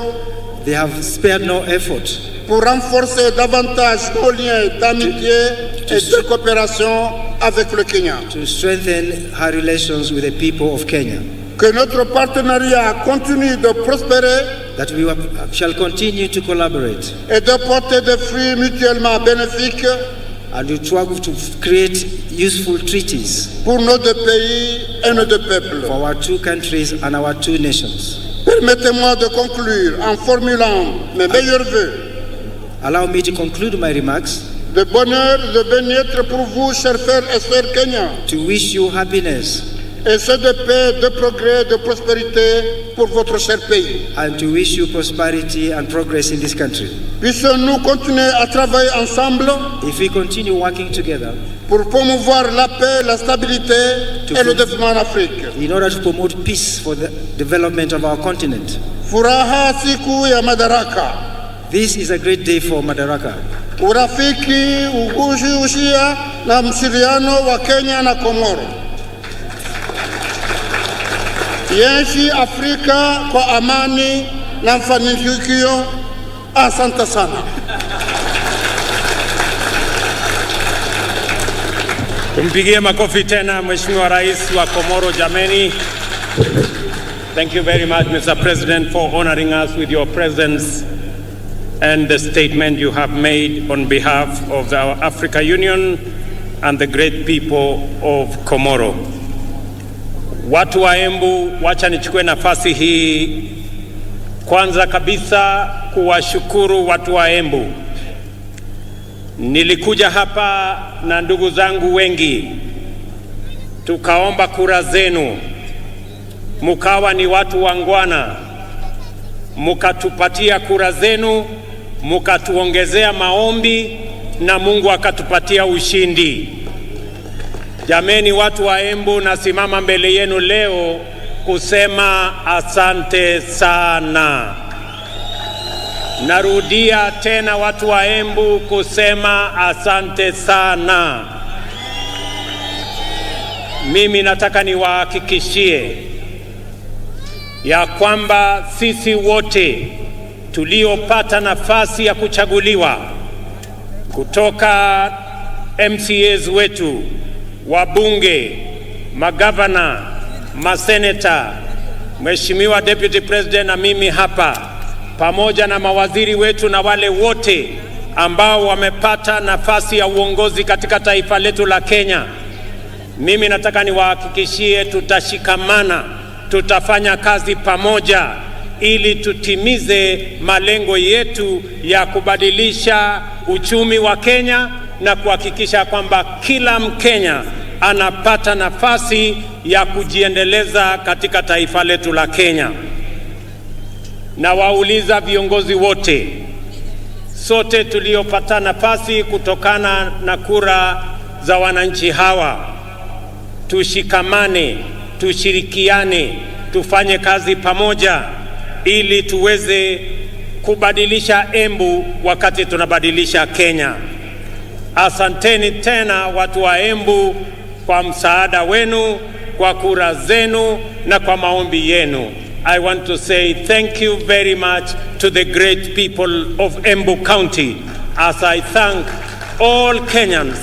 they have spared no effort pour renforcer davantage nos liens d'amitié et de coopération avec le Kenya. to strengthen our relations with the people of Kenya, Que notre partenariat continue de prospérer that we shall continue to collaborate et de porter des fruits mutuellement bénéfiques and to try to create useful treaties pour nos deux pays et nos deux peuples. for our two countries and our two nations. Permettez-moi de conclure en formulant mes meilleurs vœux Allow me to conclude my remarks de bonheur et de bien-être pour vous, chers frères et sœurs kenyans, to wish you happiness et ceux de paix, de progrès, de prospérité pour votre cher pays. and to wish you prosperity and progress in this country. Puissions-nous continuer à travailler ensemble If we continue working together pour promouvoir la paix, la stabilité et le développement en Afrique. in order to promote peace for the development of our continent. Furaha siku ya Madaraka. This is a great day for Madaraka. Urafiki, ushia na msiliano wa Kenya na Komoro. Yaishi Afrika kwa amani na mafanikio. Asante sana. Tumpigie makofi tena Mheshimiwa Rais wa Komoro jameni. Thank you very much, Mr. President, for honoring us with your presence and the statement you have made on behalf of our Africa Union and the great people of Komoro. Watu wa Embu, wacha nichukue nafasi hii kwanza kabisa kuwashukuru watu wa Embu. Nilikuja hapa na ndugu zangu wengi, tukaomba kura zenu, mukawa ni watu wangwana, mukatupatia kura zenu, mukatuongezea maombi na Mungu akatupatia ushindi. Jameni watu wa Embu, nasimama mbele yenu leo kusema asante sana. Narudia tena watu wa Embu kusema asante sana. Mimi nataka niwahakikishie ya kwamba sisi wote tuliopata nafasi ya kuchaguliwa kutoka MCAs wetu, wabunge, magavana, maseneta, Mheshimiwa Deputy President na mimi hapa, pamoja na mawaziri wetu na wale wote ambao wamepata nafasi ya uongozi katika taifa letu la Kenya, mimi nataka niwahakikishie tutashikamana, tutafanya kazi pamoja ili tutimize malengo yetu ya kubadilisha uchumi wa Kenya na kuhakikisha kwamba kila Mkenya anapata nafasi ya kujiendeleza katika taifa letu la Kenya. Na wauliza viongozi wote, sote tuliopata nafasi kutokana na kura za wananchi hawa, tushikamane, tushirikiane, tufanye kazi pamoja ili tuweze kubadilisha Embu wakati tunabadilisha Kenya. Asanteni tena watu wa Embu kwa msaada wenu, kwa kura zenu na kwa maombi yenu. I want to say thank you very much to the great people of Embu County, as I thank all Kenyans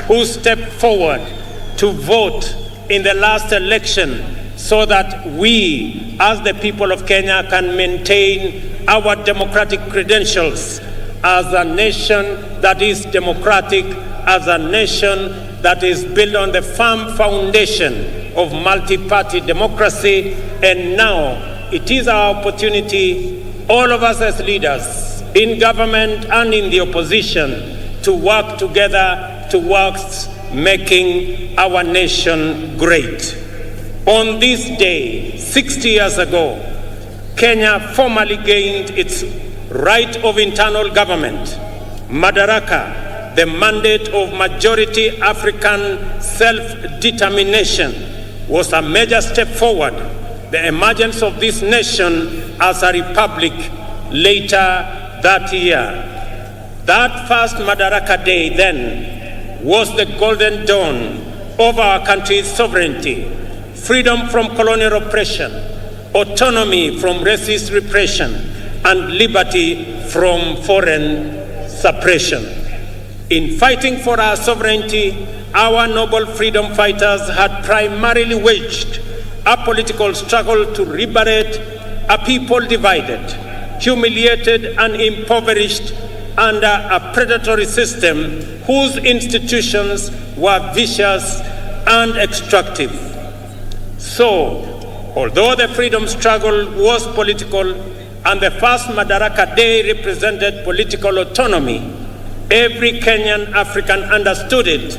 who stepped forward to vote in the last election so that we, as the people of Kenya, can maintain our democratic credentials as a nation that is democratic, as a nation that is built on the firm foundation of multi-party democracy. And now it is our opportunity, all of us as leaders in government and in the opposition, to work together towards making our nation great. On this day, 60 years ago, Kenya formally gained its right of internal government. Madaraka, the mandate of majority African self-determination, was a major step forward. The emergence of this nation as a republic later that year. That first Madaraka Day then was the golden dawn of our country's sovereignty, freedom from colonial oppression, autonomy from racist repression, and liberty from foreign suppression. In fighting for our sovereignty, our noble freedom fighters had primarily waged a political struggle to liberate a people divided, humiliated, and impoverished under a predatory system whose institutions were vicious and extractive. So, although the freedom struggle was political and the first Madaraka Day represented political autonomy, every Kenyan African understood it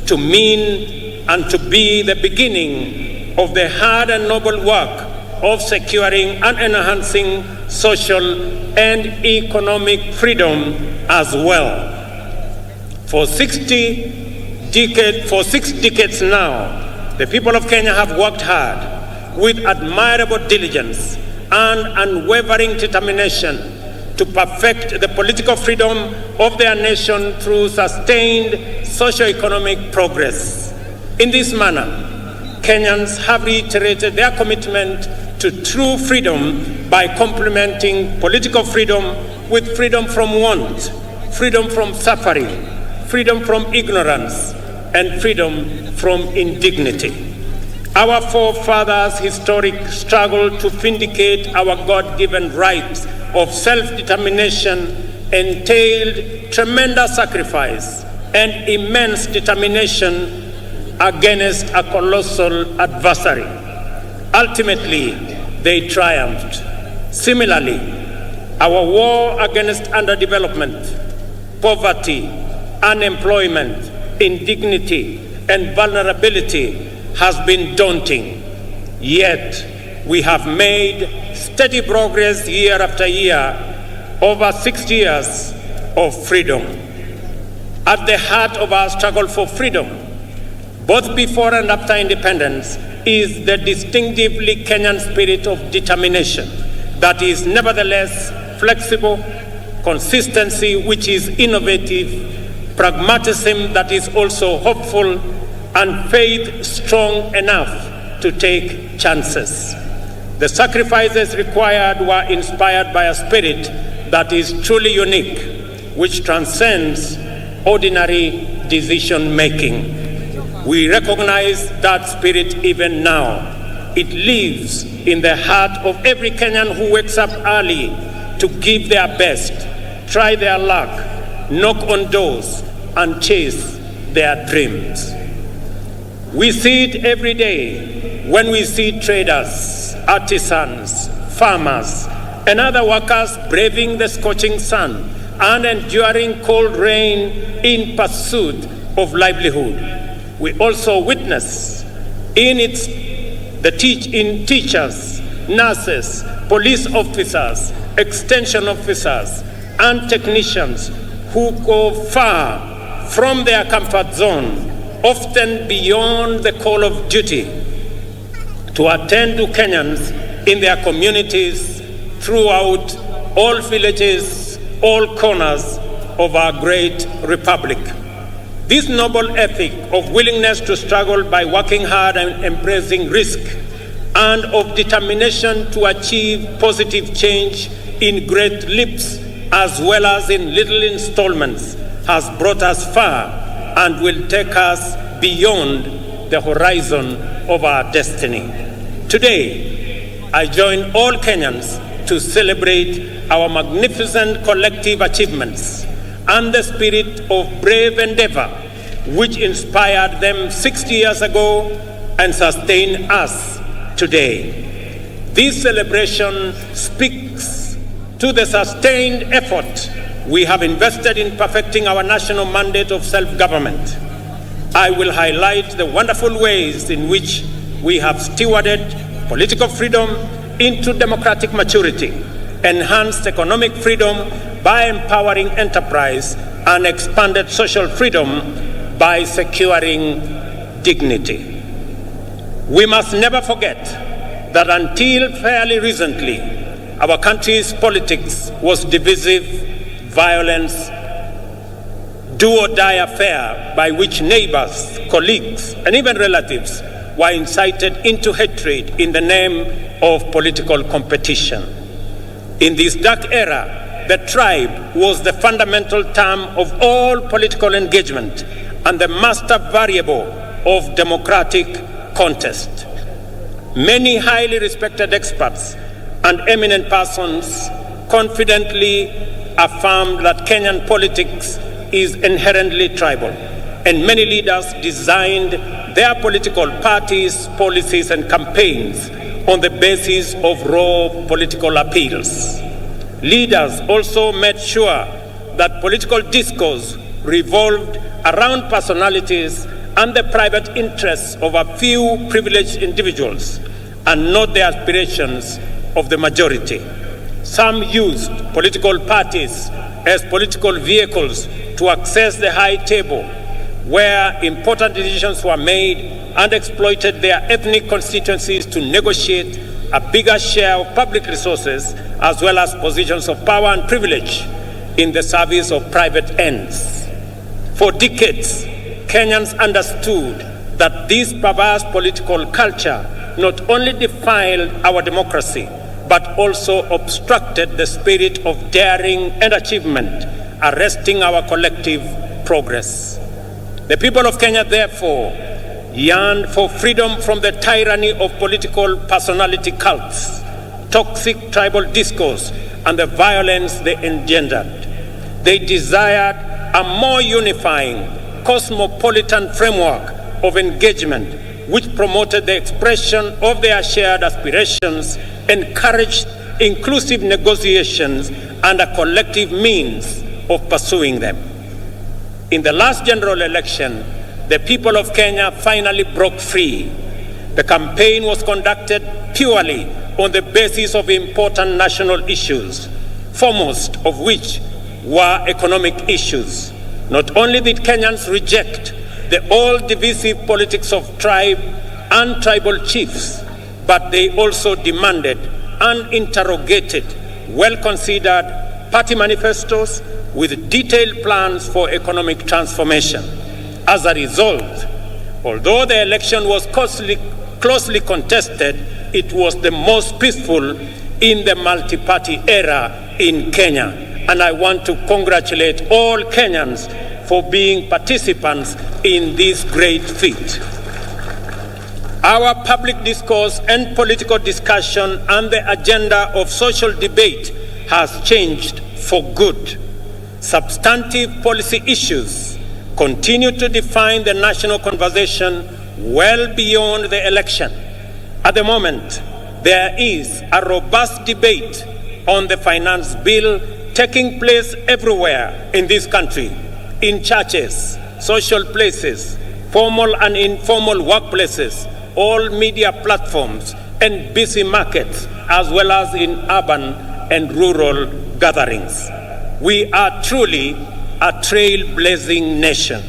to mean and to be the beginning of the hard and noble work of securing and enhancing social and economic freedom as well. For 6 decades now, the people of Kenya have worked hard with admirable diligence and unwavering determination to perfect the political freedom of their nation through sustained socio-economic progress. In this manner, Kenyans have reiterated their commitment to true freedom by complementing political freedom with freedom from want, freedom from suffering, freedom from ignorance, and freedom from indignity. Our forefathers' historic struggle to vindicate our God-given rights of self-determination entailed tremendous sacrifice and immense determination against a colossal adversary. Ultimately, they triumphed. Similarly, our war against underdevelopment, poverty, unemployment, indignity, and vulnerability has been daunting. Yet, we have made steady progress year after year over 60 years of freedom. At the heart of our struggle for freedom, both before and after independence, is the distinctively Kenyan spirit of determination that is nevertheless flexible, consistency which is innovative, pragmatism that is also hopeful, and faith strong enough to take chances. The sacrifices required were inspired by a spirit that is truly unique, which transcends ordinary decision-making. We recognize that spirit even now. It lives in the heart of every Kenyan who wakes up early to give their best, try their luck, knock on doors, and chase their dreams. We see it every day when we see traders, artisans, farmers, and other workers braving the scorching sun and enduring cold rain in pursuit of livelihood. We also witness in teachers, nurses, police officers, extension officers, and technicians who go far from their comfort zone, often beyond the call of duty, to attend to Kenyans in their communities throughout all villages, all corners of our great republic. This noble ethic of willingness to struggle by working hard and embracing risk, and of determination to achieve positive change in great leaps as well as in little installments, has brought us far and will take us beyond the horizon of our destiny. Today, I join all Kenyans to celebrate our magnificent collective achievements and the spirit of brave endeavor which inspired them 60 years ago and sustain us today. This celebration speaks to the sustained effort we have invested in perfecting our national mandate of self-government. I will highlight the wonderful ways in which we have stewarded political freedom into democratic maturity, enhanced economic freedom by empowering enterprise, and expanded social freedom by securing dignity. We must never forget that until fairly recently, our country's politics was divisive, violence, do-or-die affair by which neighbors, colleagues, and even relatives were incited into hatred in the name of political competition. In this dark era, the tribe was the fundamental term of all political engagement and the master variable of democratic contest. Many highly respected experts and eminent persons confidently affirmed that Kenyan politics is inherently tribal, and many leaders designed their political parties, policies, and campaigns on the basis of raw political appeals. Leaders also made sure that political discourse revolved around personalities and the private interests of a few privileged individuals and not the aspirations of the majority. Some used political parties as political vehicles to access the high table where important decisions were made and exploited their ethnic constituencies to negotiate a bigger share of public resources as well as positions of power and privilege in the service of private ends. For decades, Kenyans understood that this perverse political culture not only defiled our democracy, but also obstructed the spirit of daring and achievement, arresting our collective progress. The people of Kenya, therefore, yearned for freedom from the tyranny of political personality cults, toxic tribal discourse, and the violence they engendered. They desired a more unifying, cosmopolitan framework of engagement which promoted the expression of their shared aspirations, encouraged inclusive negotiations, and a collective means of pursuing them. In the last general election, the people of Kenya finally broke free. The campaign was conducted purely on the basis of important national issues, foremost of which were economic issues. Not only did Kenyans reject the old divisive politics of tribe and tribal chiefs, but they also demanded uninterrogated, well-considered party manifestos with detailed plans for economic transformation. As a result, although the election was closely contested, it was the most peaceful in the multi-party era in Kenya. And I want to congratulate all Kenyans for being participants in this great feat. Our public discourse and political discussion and the agenda of social debate has changed for good. Substantive policy issues continue to define the national conversation well beyond the election. At the moment, there is a robust debate on the finance bill taking place everywhere in this country, in churches, social places, formal and informal workplaces, all media platforms, and busy markets, as well as in urban and rural gatherings. We are truly a trailblazing nation.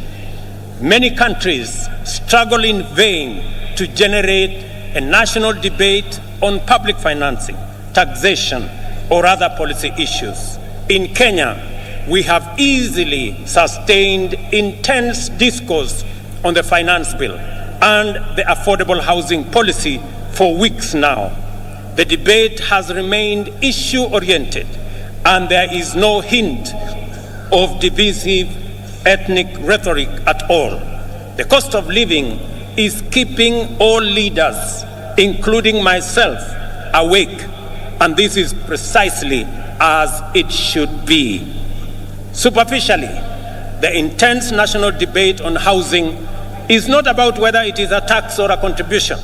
Many countries struggle in vain to generate a national debate on public financing, taxation, or other policy issues. In Kenya, we have easily sustained intense discourse on the finance bill and the affordable housing policy for weeks now. The debate has remained issue-oriented, and there is no hint of divisive ethnic rhetoric at all. The cost of living is keeping all leaders, including myself, awake, and this is precisely as it should be. Superficially, the intense national debate on housing is not about whether it is a tax or a contribution.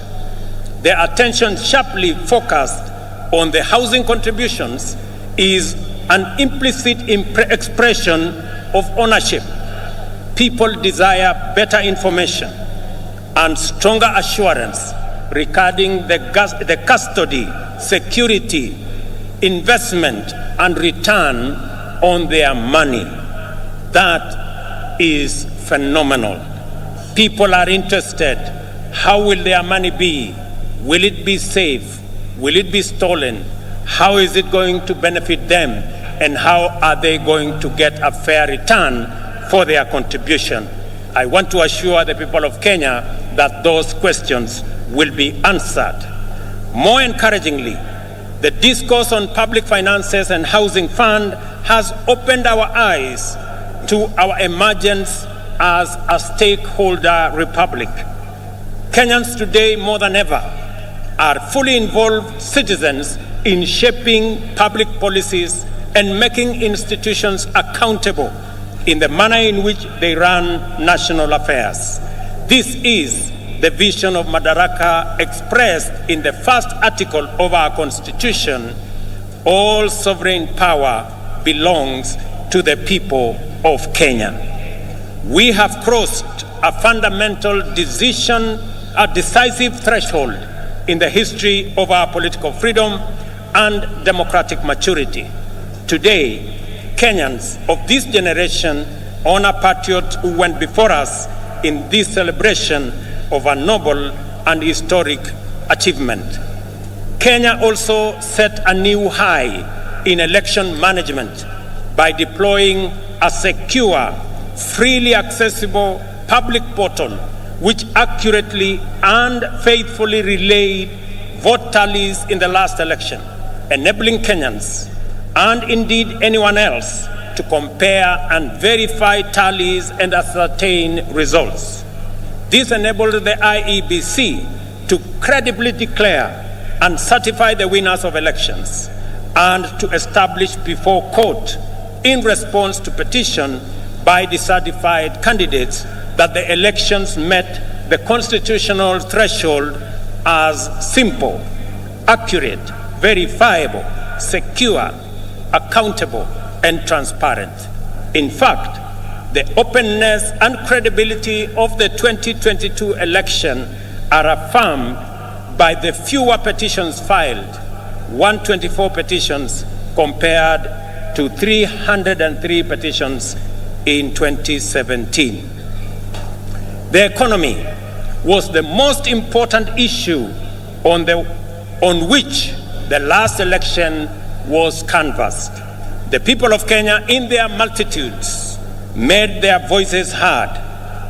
The attention sharply focused on the housing contributions is an implicit expression of ownership. People desire better information and stronger assurance regarding the custody, security, investment, and return on their money. That is phenomenal. People are interested. How will their money be? Will it be safe? Will it be stolen? How is it going to benefit them? And how are they going to get a fair return for their contribution? I want to assure the people of Kenya that those questions will be answered. More encouragingly, the discourse on public finances and housing fund has opened our eyes to our emergence as a stakeholder republic. Kenyans today, more than ever, are fully involved citizens in shaping public policies and making institutions accountable in the manner in which they run national affairs. This is the vision of Madaraka expressed in the first article of our Constitution. All sovereign power belongs to the people of Kenya. We have crossed a fundamental a decisive threshold in the history of our political freedom and democratic maturity. Today, Kenyans of this generation honor patriots who went before us in this celebration of a noble and historic achievement. Kenya also set a new high in election management by deploying a secure, freely accessible public portal which accurately and faithfully relayed vote tallies in the last election, enabling Kenyans and indeed anyone else to compare and verify tallies and ascertain results. This enabled the IEBC to credibly declare and certify the winners of elections and to establish before court, in response to petition by the certified candidates, that the elections met the constitutional threshold as simple, accurate, verifiable, secure, accountable, and transparent. In fact, the openness and credibility of the 2022 election are affirmed by the fewer petitions filed, 124 petitions compared to 303 petitions in 2017. The economy was the most important issue on which the last election was canvassed. The people of Kenya, in their multitudes, made their voices heard,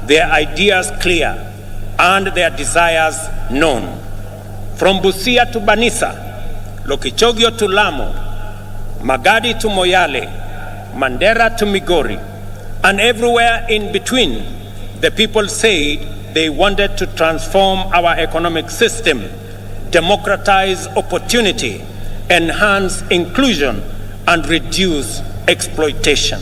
their ideas clear, and their desires known. From Busia to Banisa, Lokichogio to Lamu, Magadi to Moyale, Mandera to Migori, and everywhere in between, the people said they wanted to transform our economic system, democratize opportunity, enhance inclusion, and reduce exploitation.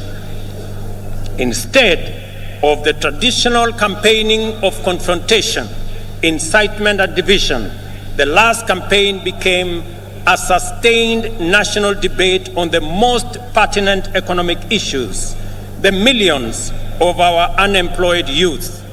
Instead of the traditional campaigning of confrontation, incitement, and division, the last campaign became a sustained national debate on the most pertinent economic issues: the millions of our unemployed youth,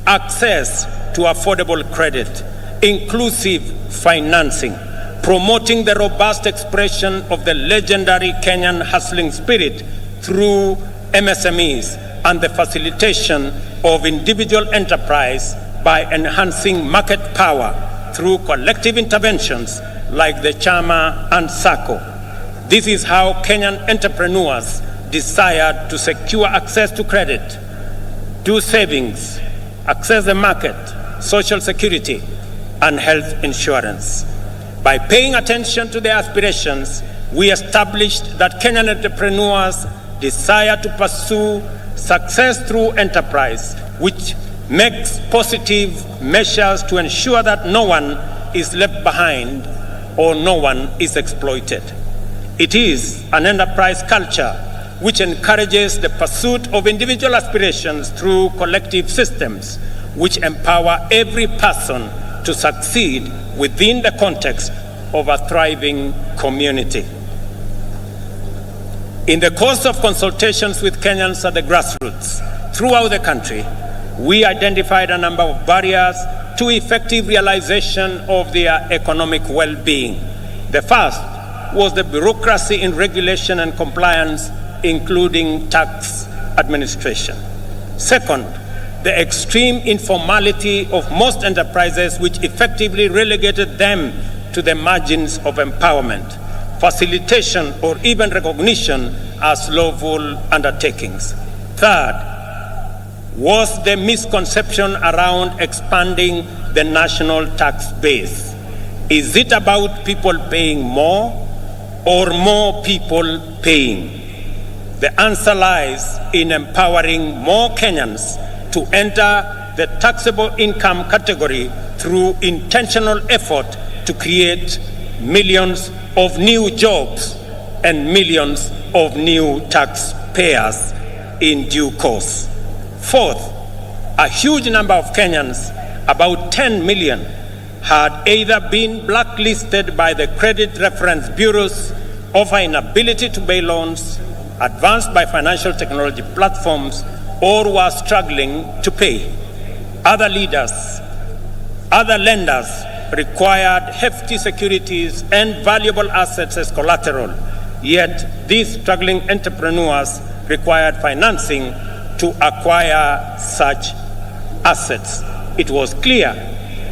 access to affordable credit, inclusive financing, promoting the robust expression of the legendary Kenyan hustling spirit through MSMEs, and the facilitation of individual enterprise by enhancing market power through collective interventions like the Chama and SACCO. This is how Kenyan entrepreneurs desired to secure access to credit, do savings, access the market, social security, and health insurance. By paying attention to their aspirations, we established that Kenyan entrepreneurs desire to pursue success through enterprise, which makes positive measures to ensure that no one is left behind or no one is exploited. It is an enterprise culture which encourages the pursuit of individual aspirations through collective systems, which empower every person to succeed within the context of a thriving community. In the course of consultations with Kenyans at the grassroots throughout the country, we identified a number of barriers to effective realization of their economic well-being. The first was the bureaucracy in regulation and compliance, including tax administration. Second, the extreme informality of most enterprises, which effectively relegated them to the margins of empowerment, facilitation, or even recognition as lawful undertakings. Third was the misconception around expanding the national tax base. Is it about people paying more or more people paying? The answer lies in empowering more Kenyans to enter the taxable income category through intentional effort to create millions of new jobs and millions of new taxpayers in due course. Fourth, a huge number of Kenyans, about 10 million, had either been blacklisted by the credit reference bureaus of an inability to pay loans advanced by financial technology platforms, or were struggling to pay. Other lenders required hefty securities and valuable assets as collateral, yet these struggling entrepreneurs required financing to acquire such assets. It was clear,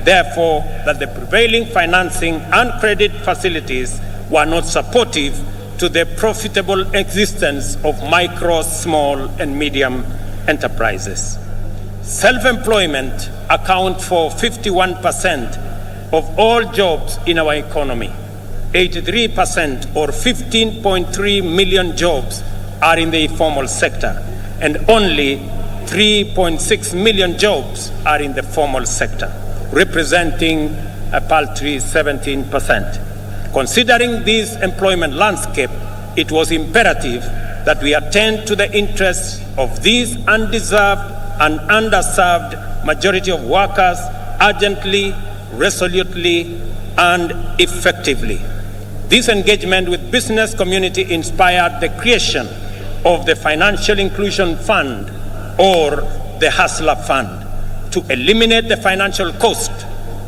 therefore, that the prevailing financing and credit facilities were not supportive to the profitable existence of micro, small, and medium enterprises. Self-employment accounts for 51% of all jobs in our economy. 83% or 15.3 million jobs are in the informal sector, and only 3.6 million jobs are in the formal sector, representing a paltry 17%. Considering this employment landscape, it was imperative that we attend to the interests of these undeserved and underserved majority of workers urgently, resolutely, and effectively. This engagement with business community inspired the creation of the Financial Inclusion Fund, or the Hustler Fund, to eliminate the financial cost,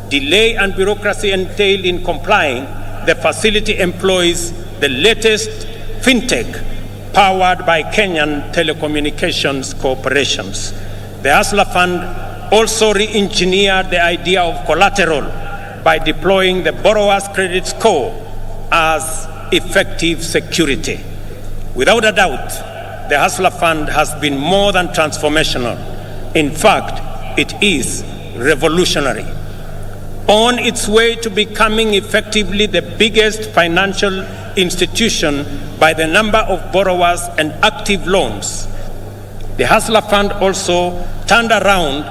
delay, and bureaucracy entailed in complying. The facility employs the latest fintech powered by Kenyan telecommunications corporations. The Hustler Fund also re-engineered the idea of collateral by deploying the borrower's credit score as effective security. Without a doubt, the Hustler Fund has been more than transformational. In fact, it is revolutionary. On its way to becoming effectively the biggest financial institution by the number of borrowers and active loans, the Hustler Fund also turned around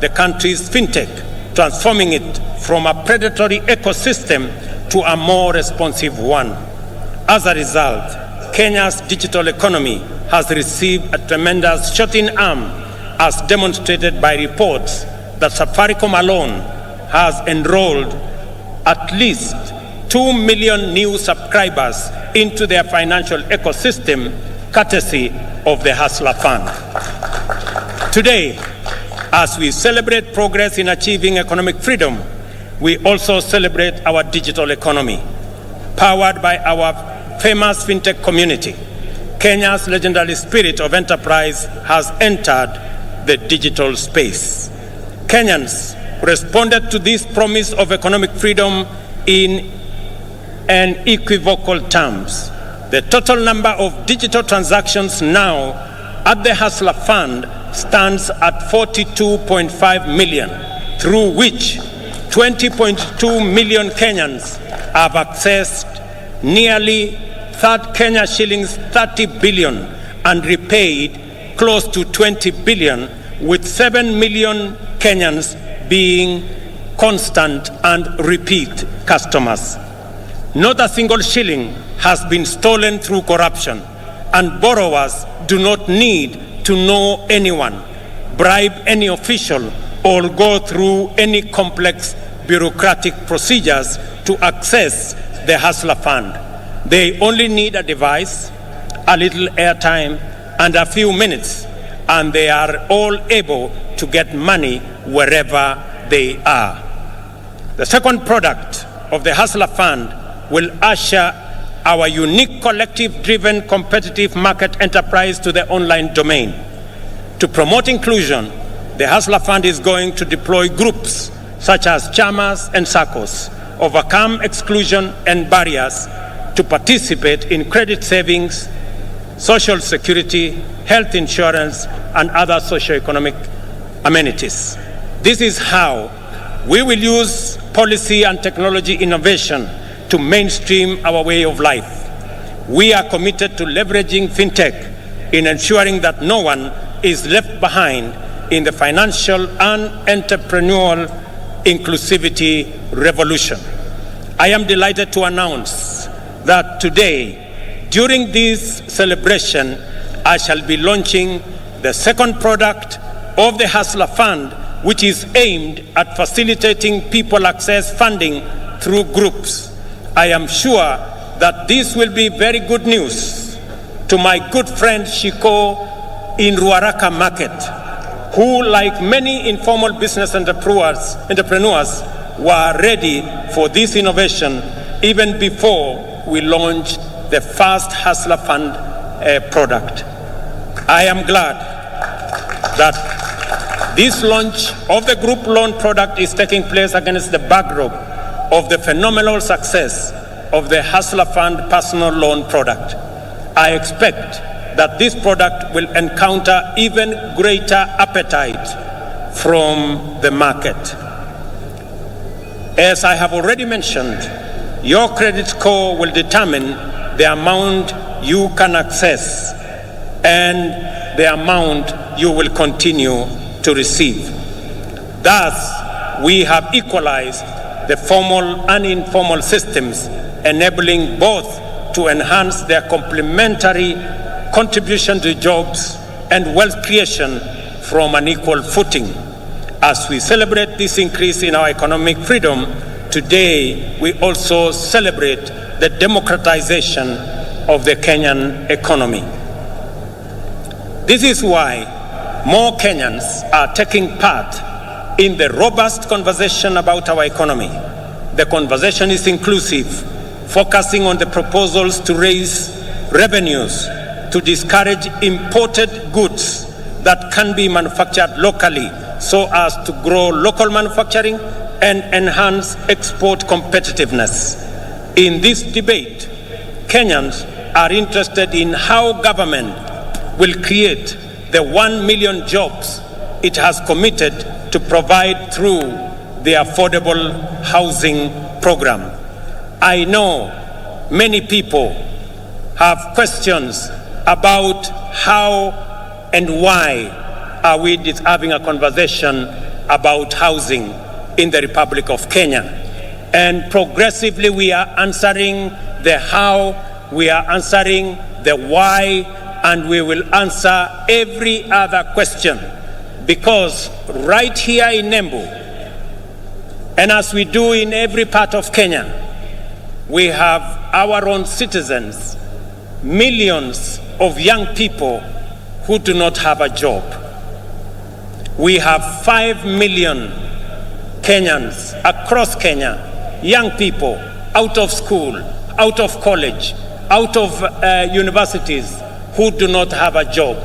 the country's fintech, transforming it from a predatory ecosystem to a more responsive one. As a result, Kenya's digital economy has received a tremendous shot in arm, as demonstrated by reports that Safaricom alone has enrolled at least 2 million new subscribers into their financial ecosystem, courtesy of the Hustler Fund. Today, as we celebrate progress in achieving economic freedom, we also celebrate our digital economy. Powered by our famous fintech community, Kenya's legendary spirit of enterprise has entered the digital space. Kenyans responded to this promise of economic freedom in unequivocal terms. The total number of digital transactions now at the Hustler Fund stands at 42.5 million, through which 20.2 million Kenyans have accessed nearly Kenya shillings 30 billion and repaid close to 20 billion, with 7 million Kenyans being constant and repeat customers. Not a single shilling has been stolen through corruption, and borrowers do not need to know anyone, bribe any official, or go through any complex bureaucratic procedures to access the Hustler Fund. They only need a device, a little airtime, and a few minutes, and they are all able to get money wherever they are. The second product of the Hustler Fund will usher our unique collective-driven competitive market enterprise to the online domain. To promote inclusion, the Hustler Fund is going to deploy groups such as chamas and SACCOs, overcome exclusion and barriers to participate in credit savings, social security, health insurance, and other socio-economic amenities. This is how we will use policy and technology innovation to mainstream our way of life. We are committed to leveraging fintech in ensuring that no one is left behind in the financial and entrepreneurial inclusivity revolution. I am delighted to announce that today, during this celebration, I shall be launching the second product of the Hustler Fund, which is aimed at facilitating people access funding through groups. I am sure that this will be very good news to my good friend Shiko in Ruaraka Market, who, like many informal business entrepreneurs, were ready for this innovation even before we launched the first Hustler Fund product. I am glad that this launch of the group loan product is taking place against the backdrop of the phenomenal success of the Hustler Fund personal loan product. I expect that this product will encounter even greater appetite from the market. As I have already mentioned, your credit score will determine the amount you can access and the amount you will continue to receive. Thus, we have equalized the formal and informal systems, enabling both to enhance their complementary contribution to jobs and wealth creation from an equal footing. As we celebrate this increase in our economic freedom, today we also celebrate the democratization of the Kenyan economy. This is why more Kenyans are taking part in the robust conversation about our economy. The conversation is inclusive, focusing on the proposals to raise revenues, to discourage imported goods that can be manufactured locally, so as to grow local manufacturing and enhance export competitiveness. In this debate, Kenyans are interested in how government will create the 1 million jobs it has committed to provide through the affordable housing program. I know many people have questions about how and why are we having a conversation about housing in the Republic of Kenya. And progressively we are answering the how, we are answering the why, and we will answer every other question. Because right here in Embu, and as we do in every part of Kenya, we have our own citizens, millions of young people who do not have a job. We have 5 million Kenyans across Kenya, young people out of school, out of college, out of universities who do not have a job.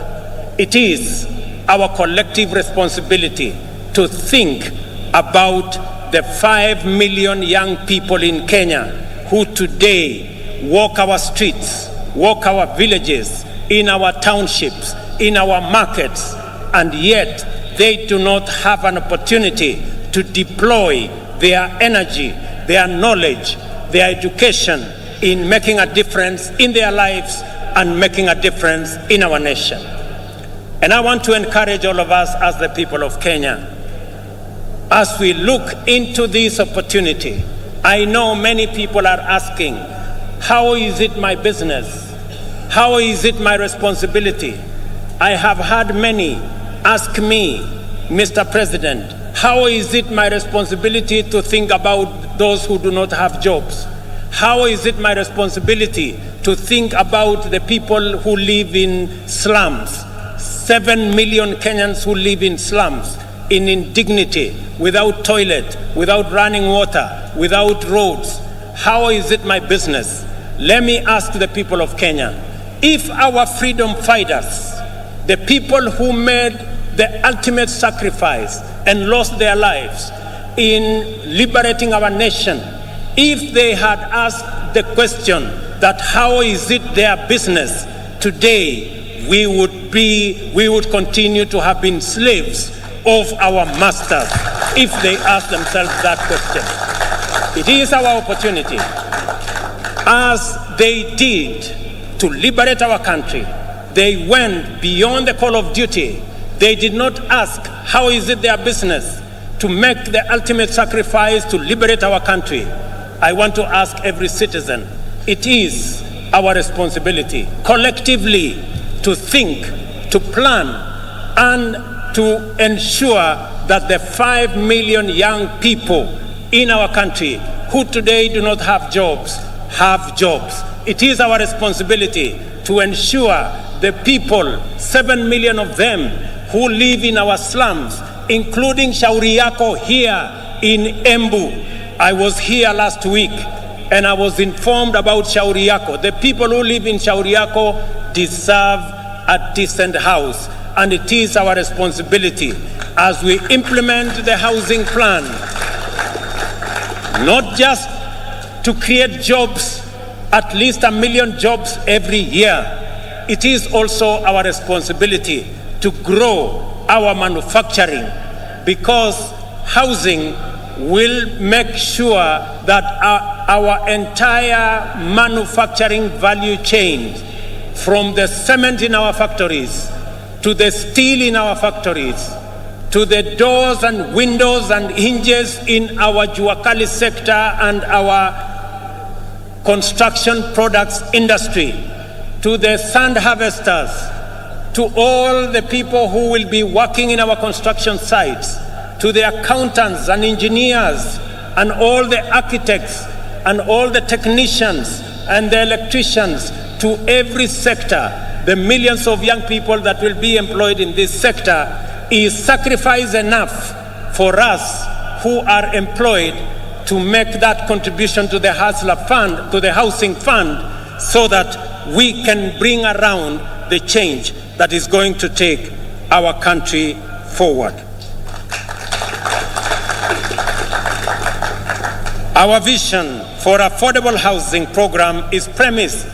It is our collective responsibility to think about the 5 million young people in Kenya who today walk our streets, walk our villages, in our townships, in our markets, and yet they do not have an opportunity to deploy their energy, their knowledge, their education in making a difference in their lives and making a difference in our nation. And I want to encourage all of us as the people of Kenya, as we look into this opportunity. I know many people are asking, how is it my business? How is it my responsibility? I have had many ask me, Mr. President, how is it my responsibility to think about those who do not have jobs? How is it my responsibility to think about the people who live in slums? 7 million Kenyans who live in slums, in indignity, without toilet, without running water, without roads. How is it my business? Let me ask the people of Kenya, if our freedom fighters, the people who made the ultimate sacrifice and lost their lives in liberating our nation, if they had asked the question that how is it their business, today we would continue to have been slaves of our masters if they ask themselves that question. It is our opportunity, as they did, to liberate our country. They went beyond the call of duty. They did not ask how is it their business to make the ultimate sacrifice to liberate our country. I want to ask every citizen, it is our responsibility collectively to think, to plan, and to ensure that the 5 million young people in our country who today do not have jobs, have jobs. It is our responsibility to ensure the people, 7 million of them, who live in our slums, including Shauri Yako here in Embu. I was here last week and I was informed about Shauri Yako. The people who live in Shauri Yako deserve a decent house, and it is our responsibility as we implement the housing plan, not just to create jobs, at least 1 million jobs every year. It is also our responsibility to grow our manufacturing, because housing will make sure that our entire manufacturing value chain, from the cement in our factories, to the steel in our factories, to the doors and windows and hinges in our Juakali sector and our construction products industry, to the sand harvesters, to all the people who will be working in our construction sites, to the accountants and engineers and all the architects and all the technicians and the electricians, to every sector, the millions of young people that will be employed in this sector, is sacrifice enough for us who are employed to make that contribution to the Hustler Fund, to the Housing Fund, so that we can bring around the change that is going to take our country forward. Our vision for affordable housing program is premised,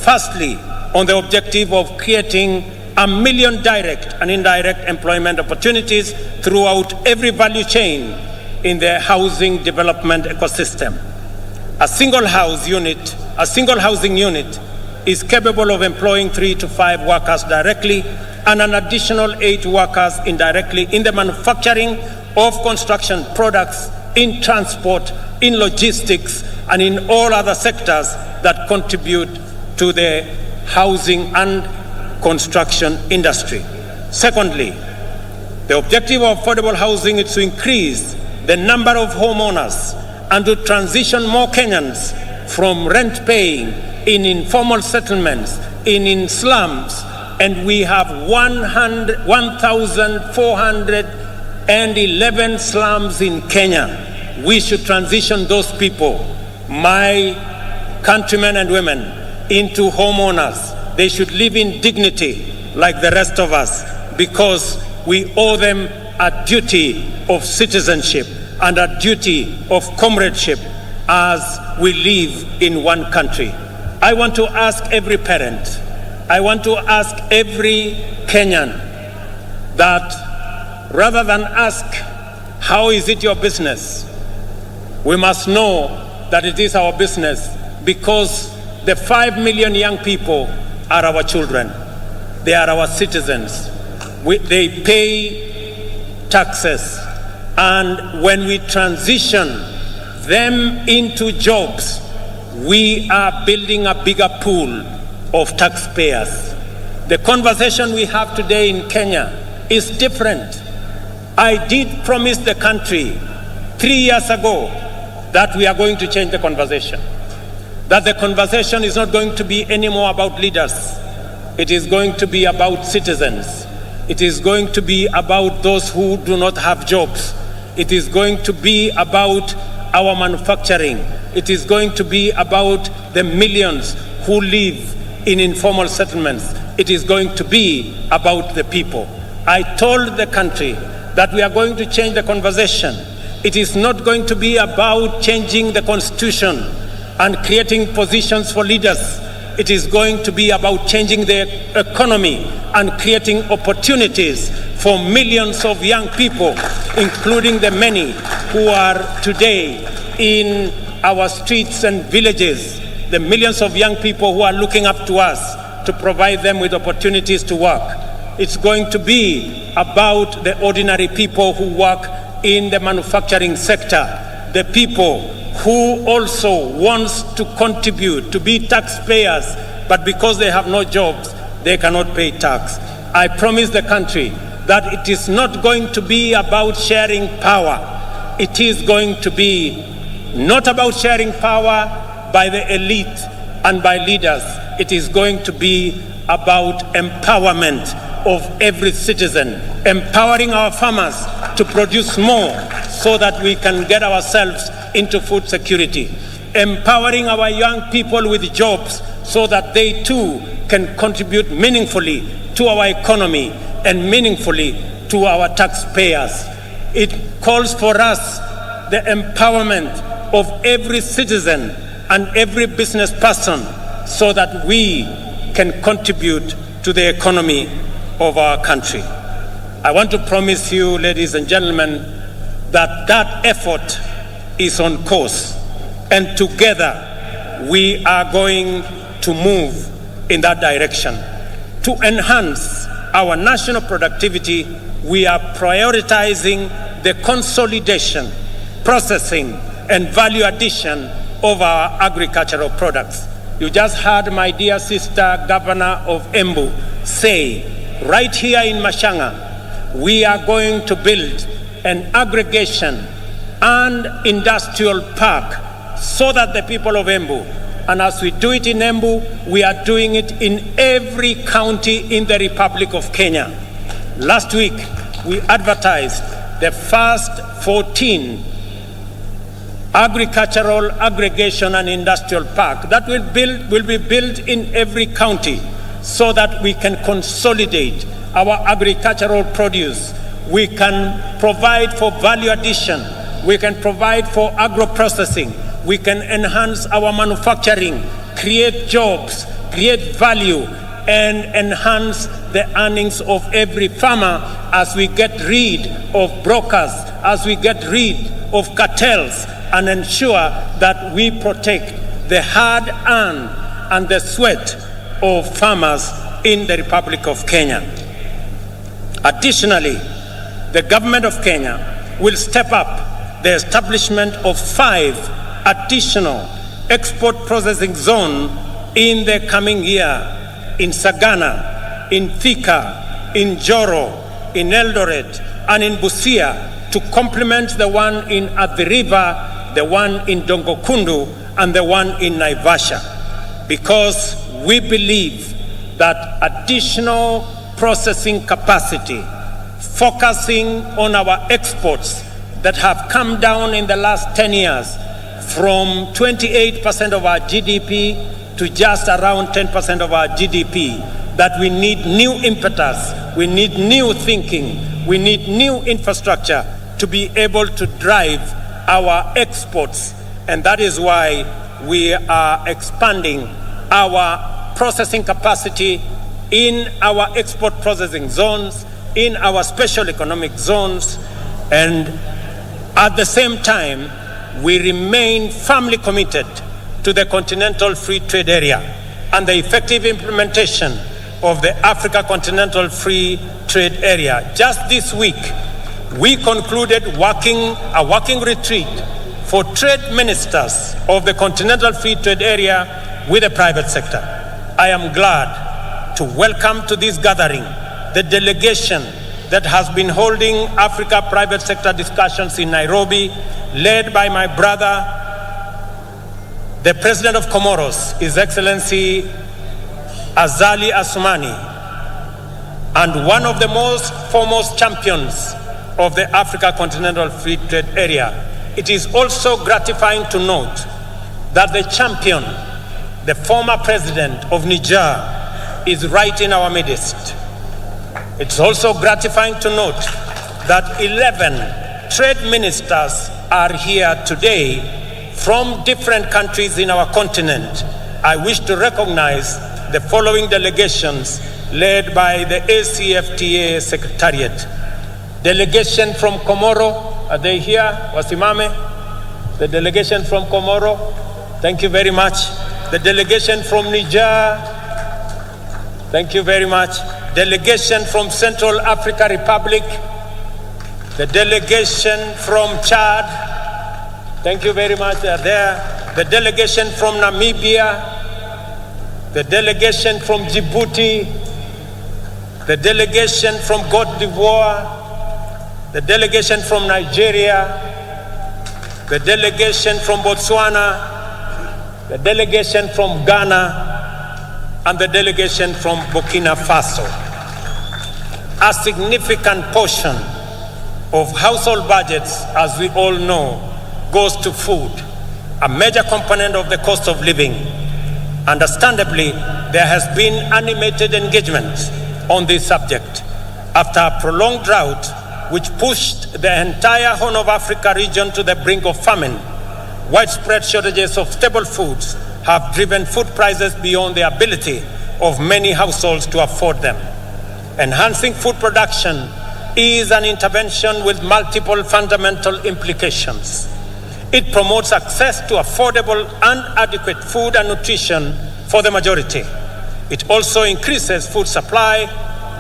firstly, on the objective of creating 1 million direct and indirect employment opportunities throughout every value chain in the housing development ecosystem. A single housing unit is capable of employing 3 to 5 workers directly and an additional 8 workers indirectly in the manufacturing of construction products, in transport, in logistics, and in all other sectors that contribute to the housing and construction industry. Secondly, the objective of affordable housing is to increase the number of homeowners and to transition more Kenyans from rent paying in informal settlements, in slums, and we have 1,411 slums in Kenya. We should transition those people, my countrymen and women, into homeowners. They should live in dignity like the rest of us, because we owe them a duty of citizenship and a duty of comradeship as we live in one country. I want to ask every parent, I want to ask every Kenyan that rather than ask, how is it your business? We must know that it is our business, because the 5 million young people are our children. They are our citizens. They pay taxes. And when we transition them into jobs, we are building a bigger pool of taxpayers. The conversation we have today in Kenya is different. I did promise the country 3 years ago that we are going to change the conversation. That the conversation is not going to be anymore about leaders. It is going to be about citizens. It is going to be about those who do not have jobs. It is going to be about our manufacturing. It is going to be about the millions who live in informal settlements. It is going to be about the people. I told the country that we are going to change the conversation. It is not going to be about changing the constitution and creating positions for leaders. It is going to be about changing the economy and creating opportunities for millions of young people, including the many who are today in our streets and villages, the millions of young people who are looking up to us to provide them with opportunities to work. It's going to be about the ordinary people who work in the manufacturing sector, the people who also wants to contribute, to be taxpayers, but because they have no jobs, they cannot pay tax. I promise the country that it is not going to be about sharing power. It is going to be not about sharing power by the elite and by leaders. It is going to be about empowerment of every citizen, empowering our farmers to produce more so that we can get ourselves into food security, empowering our young people with jobs so that they too can contribute meaningfully to our economy and meaningfully to our taxpayers. It calls for us the empowerment of every citizen and every business person so that we can contribute to the economy of our country. I want to promise you, ladies and gentlemen, that that effort is on course, and together we are going to move in that direction. To enhance our national productivity, we are prioritizing the consolidation, processing, and value addition of our agricultural products. You just heard my dear sister, Governor of Embu, say, right here in Mashanga, we are going to build an aggregation and industrial park so that the people of Embu, and as we do it in Embu, we are doing it in every county in the Republic of Kenya. Last week, we advertised the first 14 agricultural aggregation and industrial park that will be built in every county so that we can consolidate our agricultural produce. We can provide for value addition, we can provide for agro-processing, we can enhance our manufacturing, create jobs, create value, and enhance the earnings of every farmer as we get rid of brokers, as we get rid of cartels, and ensure that we protect the hard-earned and the sweat of farmers in the Republic of Kenya. Additionally, the government of Kenya will step up the establishment of 5 additional export processing zones in the coming year in Sagana, in Thika, in Joro, in Eldoret, and in Busia to complement the one in Athi River, the one in Dongokundu, and the one in Naivasha, because we believe that additional processing capacity, focusing on our exports that have come down in the last 10 years from 28% of our GDP to just around 10% of our GDP, that we need new impetus, we need new thinking, we need new infrastructure to be able to drive our exports. And that is why we are expanding our processing capacity in our export processing zones, in our special economic zones, and at the same time, we remain firmly committed to the Continental Free Trade Area and the effective implementation of the Africa Continental Free Trade Area. Just this week, we concluded a working retreat for trade ministers of the Continental Free Trade Area with the private sector. I am glad to welcome to this gathering the delegation that has been holding Africa private sector discussions in Nairobi, led by my brother, the President of Comoros, His Excellency Azali Assoumani, and one of the most foremost champions of the Africa Continental Free Trade Area. It is also gratifying to note that the champion, the former president of Niger, is right in our midst. It's also gratifying to note that 11 trade ministers are here today from different countries in our continent. I wish to recognize the following delegations led by the ACFTA Secretariat. Delegation from Comoro, are they here? Wasimame? The delegation from Comoro, thank you very much. The delegation from Niger, thank you very much. Delegation from Central Africa Republic, the delegation from Chad, thank you very much, they are there. The delegation from Namibia, the delegation from Djibouti, the delegation from Côte d'Ivoire, the delegation from Nigeria, the delegation from Botswana, the delegation from Ghana, and the delegation from Burkina Faso. A significant portion of household budgets, as we all know, goes to food, a major component of the cost of living. Understandably, there has been animated engagement on this subject after a prolonged drought which pushed the entire Horn of Africa region to the brink of famine. Widespread shortages of staple foods have driven food prices beyond the ability of many households to afford them. Enhancing food production is an intervention with multiple fundamental implications. It promotes access to affordable and adequate food and nutrition for the majority. It also increases food supply,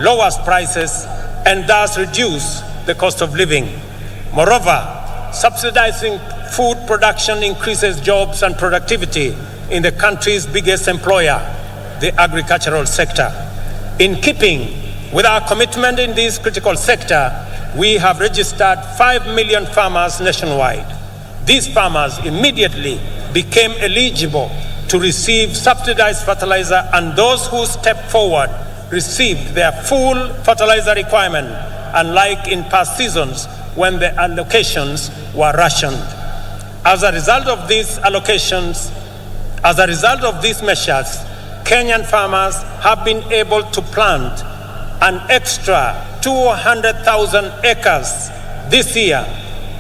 lowers prices, and thus reduces the cost of living. Moreover, subsidizing food production increases jobs and productivity in the country's biggest employer, the agricultural sector. In keeping with our commitment in this critical sector, we have registered 5 million farmers nationwide. These farmers immediately became eligible to receive subsidized fertilizer, and those who stepped forward received their full fertilizer requirement, unlike in past seasons when the allocations were rationed. As a result of these measures, Kenyan farmers have been able to plant an extra 200,000 acres this year,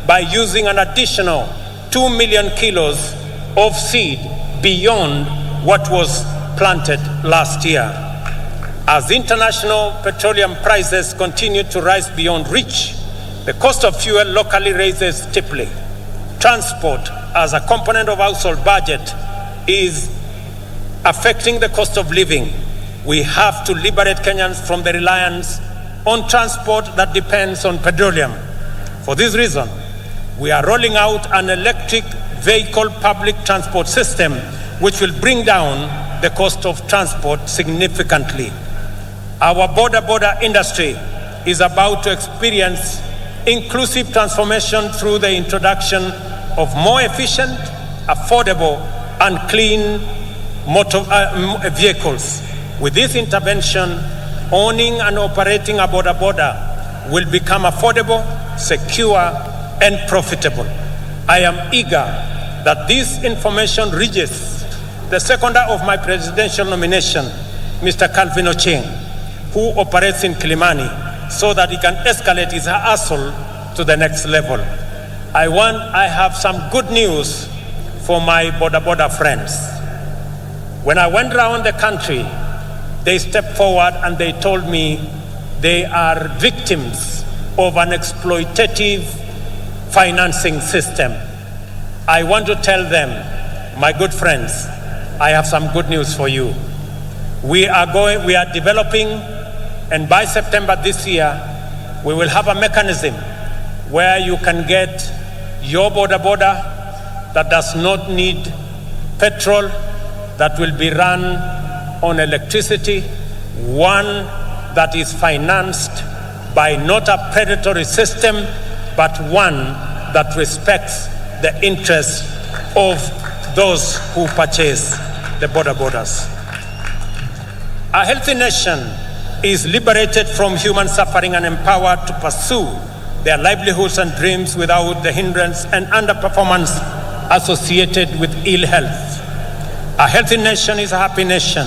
by using an additional 2 million kilos of seed beyond what was planted last year. As international petroleum prices continue to rise beyond reach, the cost of fuel locally raises steeply. Transport, as a component of household budget, is affecting the cost of living. We have to liberate Kenyans from the reliance on transport that depends on petroleum. For this reason, we are rolling out an electric vehicle public transport system which will bring down the cost of transport significantly. Our border industry is about to experience inclusive transformation through the introduction of more efficient, affordable, and clean motor vehicles. With this intervention, owning and operating a border will become affordable, secure, and profitable. I am eager that this information reaches the seconder of my presidential nomination, Mr. Calvin Ochieng, who operates in Kilimani, so that he can escalate his hustle to the next level. I have some good news for my border friends. When I went around the country, they stepped forward and they told me they are victims of an exploitative financing system. I want to tell them, my good friends, I have some good news for you. We are developing, and by September this year, we will have a mechanism where you can get your border that does not need petrol, that will be run on electricity, one that is financed by not a predatory system, but one that respects the interests of those who purchase the borders. A healthy nation is liberated from human suffering and empowered to pursue their livelihoods and dreams without the hindrance and underperformance associated with ill health. A healthy nation is a happy nation.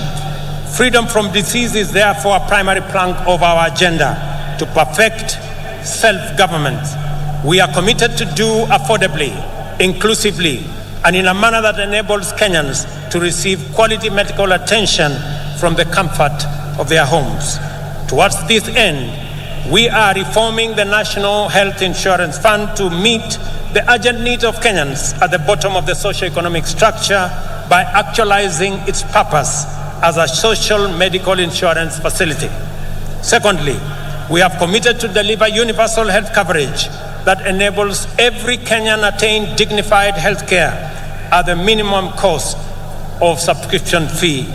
Freedom from disease is therefore a primary plank of our agenda to perfect self-government. We are committed to do affordably, inclusively, and in a manner that enables Kenyans to receive quality medical attention from the comfort of their homes. Towards this end, we are reforming the National Health Insurance Fund to meet the urgent needs of Kenyans at the bottom of the socio-economic structure by actualizing its purpose as a social medical insurance facility. Secondly, we have committed to deliver universal health coverage that enables every Kenyan attain dignified health care at the minimum cost of subscription fee.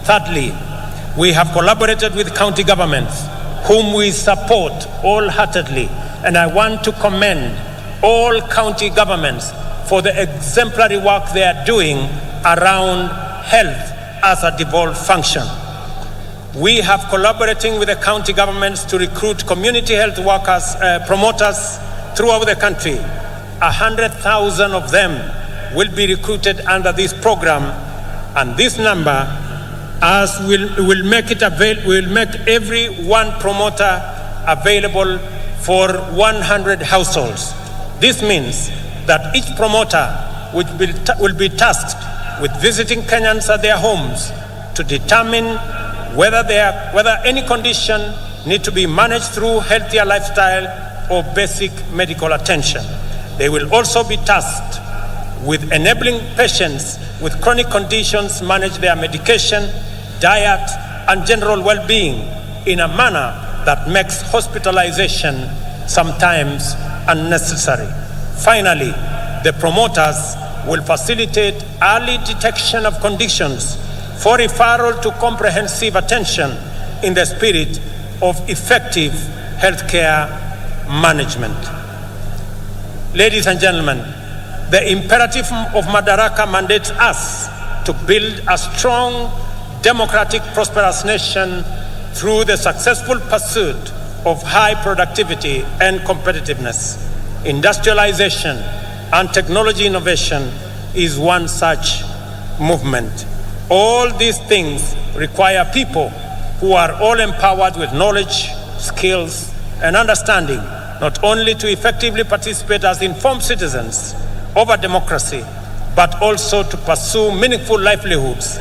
Thirdly, we have collaborated with county governments, whom we support wholeheartedly, and I want to commend all county governments for the exemplary work they are doing around health as a devolved function. We have collaborating with the county governments to recruit community health workers, promoters throughout the country. 100,000 of them will be recruited under this program, and this number will make every one promoter available for 100 households. This means that each promoter will be tasked with visiting Kenyans at their homes to determine whether any condition need to be managed through healthier lifestyle or basic medical attention. They will also be tasked with enabling patients with chronic conditions manage their medication, diet, and general well-being in a manner that makes hospitalization sometimes unnecessary. Finally, the promoters will facilitate early detection of conditions for referral to comprehensive attention in the spirit of effective healthcare management. Ladies and gentlemen, the imperative of Madaraka mandates us to build a strong, democratic, prosperous nation through the successful pursuit of high productivity and competitiveness. Industrialization and technology innovation is one such movement. All these things require people who are all empowered with knowledge, skills, and understanding not only to effectively participate as informed citizens of our democracy, but also to pursue meaningful livelihoods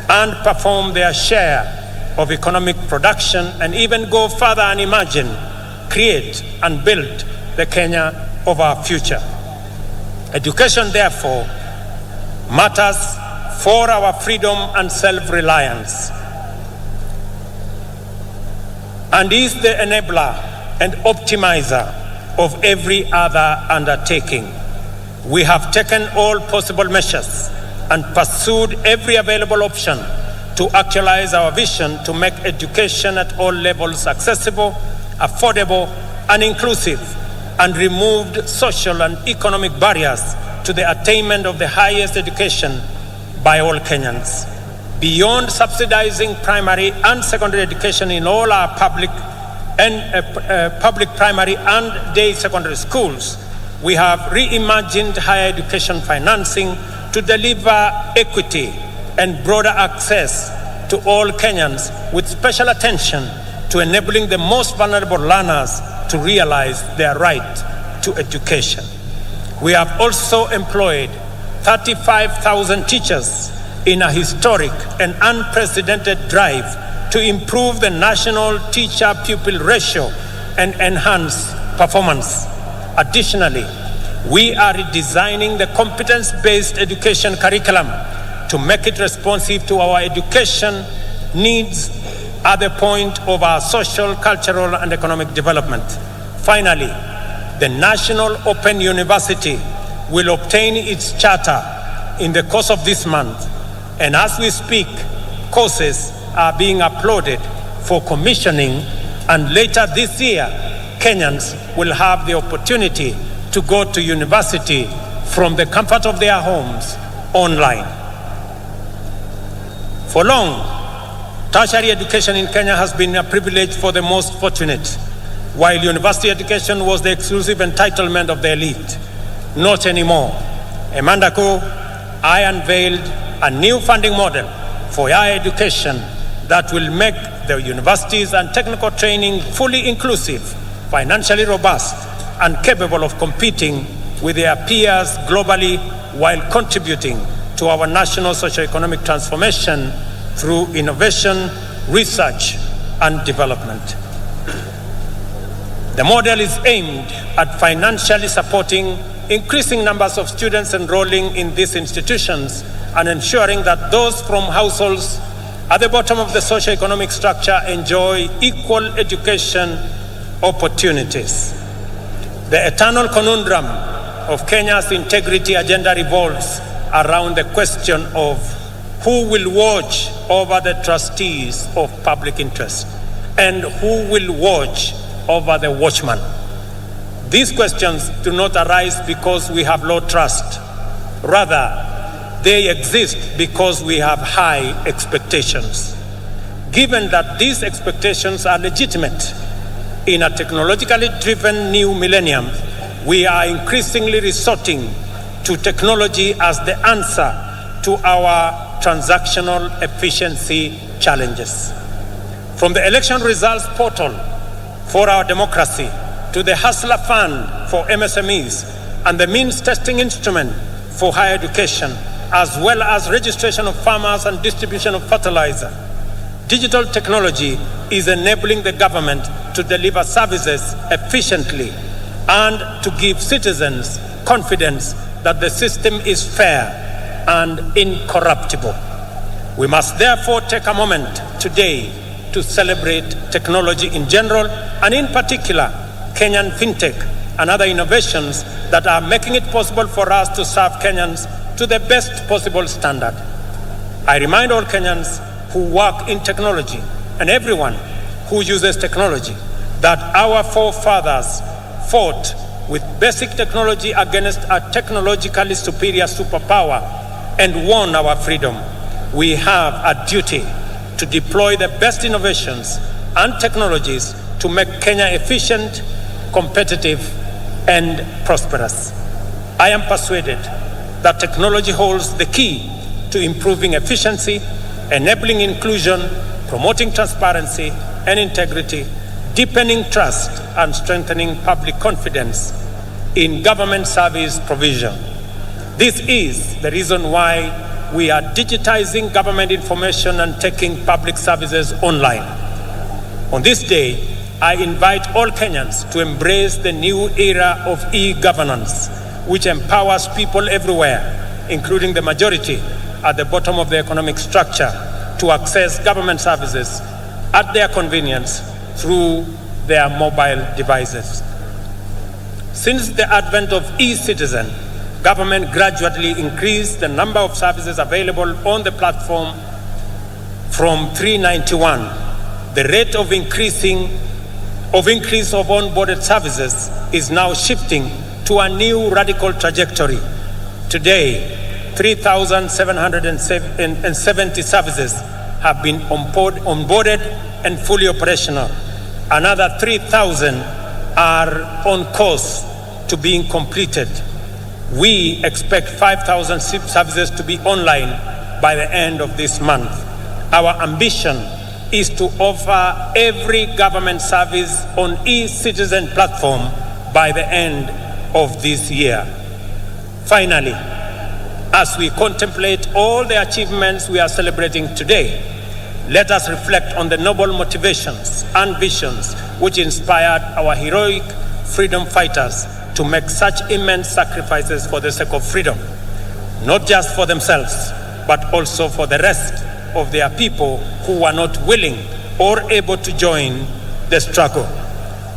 and perform their share of economic production, and even go further and imagine, create and build the Kenya of our future. Education, therefore, matters for our freedom and self-reliance, and is the enabler and optimizer of every other undertaking. We have taken all possible measures and pursued every available option to actualize our vision to make education at all levels accessible, affordable, and inclusive, and removed social and economic barriers to the attainment of the highest education by all Kenyans. Beyond subsidizing primary and secondary education in all our public primary and day secondary schools, we have reimagined higher education financing to deliver equity and broader access to all Kenyans, with special attention to enabling the most vulnerable learners to realize their right to education. We have also employed 35,000 teachers in a historic and unprecedented drive to improve the national teacher-pupil ratio and enhance performance. Additionally, we are redesigning the competence-based education curriculum to make it responsive to our education needs at the point of our social, cultural, and economic development. Finally, the National Open University will obtain its charter in the course of this month, and as we speak, courses are being uploaded for commissioning, and later this year, Kenyans will have the opportunity to go to university from the comfort of their homes online. For long, tertiary education in Kenya has been a privilege for the most fortunate, while university education was the exclusive entitlement of the elite. Not anymore. A month ago, I unveiled a new funding model for higher education that will make the universities and technical training fully inclusive, financially robust, and capable of competing with their peers globally, while contributing to our national socio-economic transformation through innovation, research, and development. The model is aimed at financially supporting increasing numbers of students enrolling in these institutions and ensuring that those from households at the bottom of the socio-economic structure enjoy equal education opportunities. The eternal conundrum of Kenya's integrity agenda revolves around the question of who will watch over the trustees of public interest and who will watch over the watchman. These questions do not arise because we have low trust. Rather, they exist because we have high expectations. Given that these expectations are legitimate, in a technologically driven new millennium, we are increasingly resorting to technology as the answer to our transactional efficiency challenges. From the election results portal for our democracy to the Hustler Fund for MSMEs and the means testing instrument for higher education, as well as registration of farmers and distribution of fertilizer, digital technology is enabling the government to deliver services efficiently and to give citizens confidence that the system is fair and incorruptible. We must therefore take a moment today to celebrate technology in general, and in particular, Kenyan fintech and other innovations that are making it possible for us to serve Kenyans to the best possible standard. I remind all Kenyans who work in technology and everyone who uses technology that our forefathers fought with basic technology against a technologically superior superpower and won our freedom. We have a duty to deploy the best innovations and technologies to make Kenya efficient, competitive, and prosperous. I am persuaded that technology holds the key to improving efficiency, enabling inclusion, promoting transparency and integrity, deepening trust, and strengthening public confidence in government service provision. This is the reason why we are digitizing government information and taking public services online. On this day, I invite all Kenyans to embrace the new era of e-governance, which empowers people everywhere, including the majority at the bottom of the economic structure, to access government services at their convenience through their mobile devices. Since the advent of e-citizen, government gradually increased the number of services available on the platform from 391. The rate of increase of onboarded services is now shifting to a new radical trajectory. Today, 3,770 services have been onboarded and fully operational. Another 3,000 are on course to being completed. We expect 5,000 services to be online by the end of this month. Our ambition is to offer every government service on e-citizen platform by the end of this year. Finally, as we contemplate all the achievements we are celebrating today, let us reflect on the noble motivations and visions which inspired our heroic freedom fighters to make such immense sacrifices for the sake of freedom, not just for themselves, but also for the rest of their people who were not willing or able to join the struggle.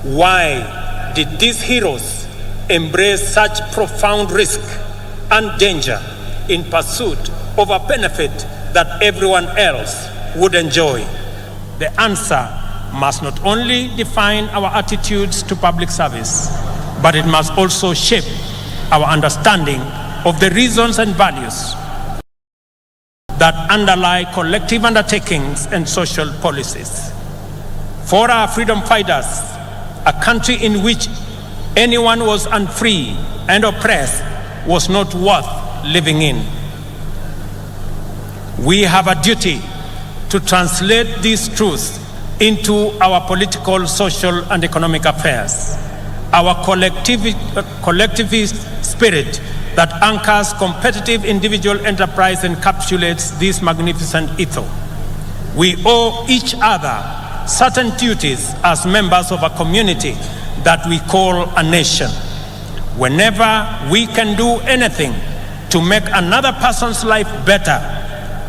Why did these heroes embrace such profound risk and danger in pursuit of a benefit that everyone else would enjoy? The answer must not only define our attitudes to public service, but it must also shape our understanding of the reasons and values that underlie collective undertakings and social policies. For our freedom fighters, a country in which anyone was unfree and oppressed was not worth living in. We have a duty to translate these truths into our political, social, and economic affairs. Our collectivist spirit that anchors competitive individual enterprise encapsulates this magnificent ethos. We owe each other certain duties as members of a community that we call a nation. Whenever we can do anything to make another person's life better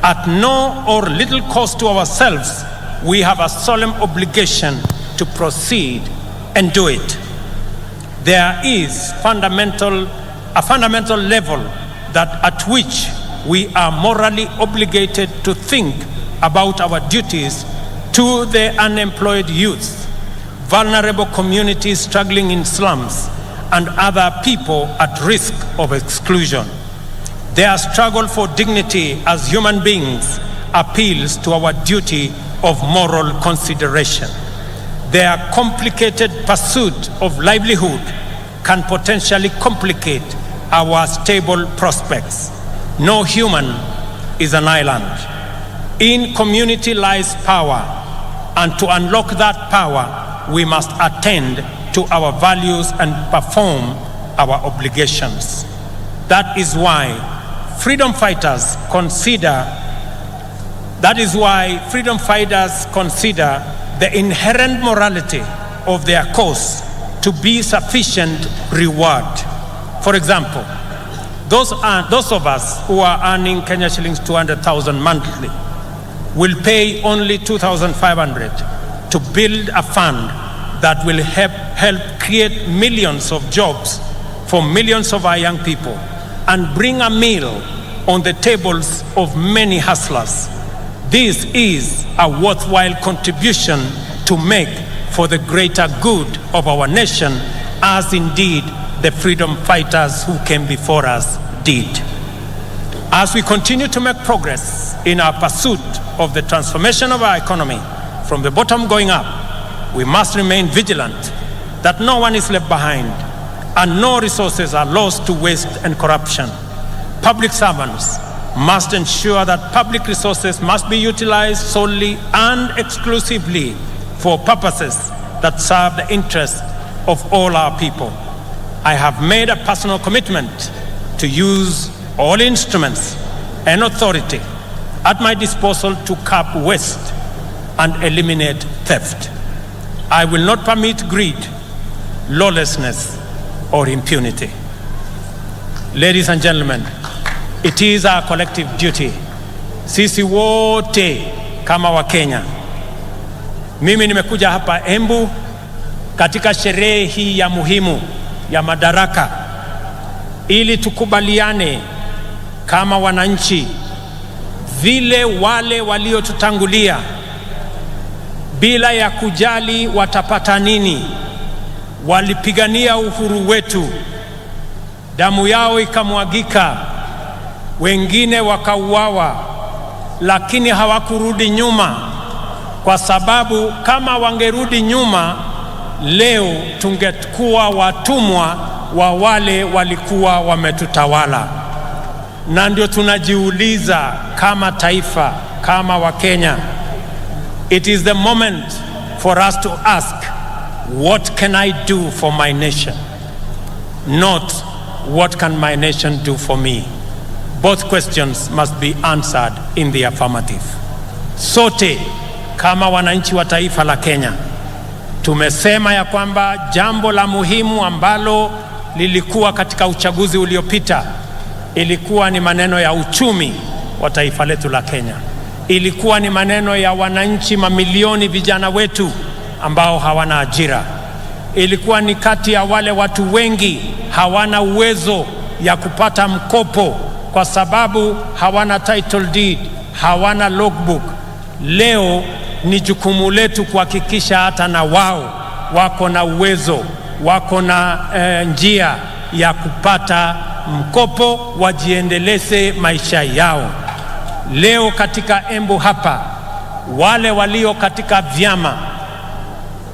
at no or little cost to ourselves, we have a solemn obligation to proceed and do it. There is a fundamental level at which we are morally obligated to think about our duties to the unemployed youth, vulnerable communities struggling in slums, and other people at risk of exclusion. Their struggle for dignity as human beings appeals to our duty of moral consideration. Their complicated pursuit of livelihood can potentially complicate our stable prospects. No human is an island. In community lies power, and to unlock that power, we must attend to our values and perform our obligations. That is why freedom fighters consider the inherent morality of their cause to be sufficient reward. For example, those of us who are earning Kenya shillings 200,000 monthly will pay only 2,500 to build a fund that will help create millions of jobs for millions of our young people and bring a meal on the tables of many hustlers. This is a worthwhile contribution to make for the greater good of our nation, as indeed the freedom fighters who came before us did. As we continue to make progress in our pursuit of the transformation of our economy from the bottom going up, we must remain vigilant that no one is left behind and no resources are lost to waste and corruption. Public servants must ensure that public resources must be utilized solely and exclusively for purposes that serve the interests of all our people. I have made a personal commitment to use all instruments and authority at my disposal to curb waste and eliminate theft. I will not permit greed, lawlessness, or impunity. Ladies and gentlemen, it is our collective duty, sisi wote kama Wakenya. Mimi nimekuja hapa Embu katika sherehe hii ya muhimu ya Madaraka ili tukubaliane kama wananchi vile wale waliotutangulia bila ya kujali watapata nini walipigania uhuru wetu, damu yao ikamwagika, wengine wakauawa, lakini hawakurudi nyuma, kwa sababu kama wangerudi nyuma leo tungekuwa watumwa wa wale walikuwa wametutawala. Na ndio tunajiuliza kama taifa, kama Wakenya, it is the moment for us to ask, what can I do for my nation? Not what can my nation do for me? Both questions must be answered in the affirmative. Sote kama wananchi wa taifa la Kenya tumesema ya kwamba jambo la muhimu ambalo lilikuwa katika uchaguzi uliopita ilikuwa ni maneno ya uchumi wa taifa letu la Kenya. Ilikuwa ni maneno ya wananchi mamilioni vijana wetu ambao hawana ajira. Ilikuwa ni kati ya wale watu wengi hawana uwezo ya kupata mkopo kwa sababu hawana title deed, hawana logbook. Leo ni jukumu letu kuhakikisha hata na wao wako na uwezo, wako na njia ya kupata mkopo wajiendeleze maisha yao. Leo katika Embu hapa, wale walio katika vyama,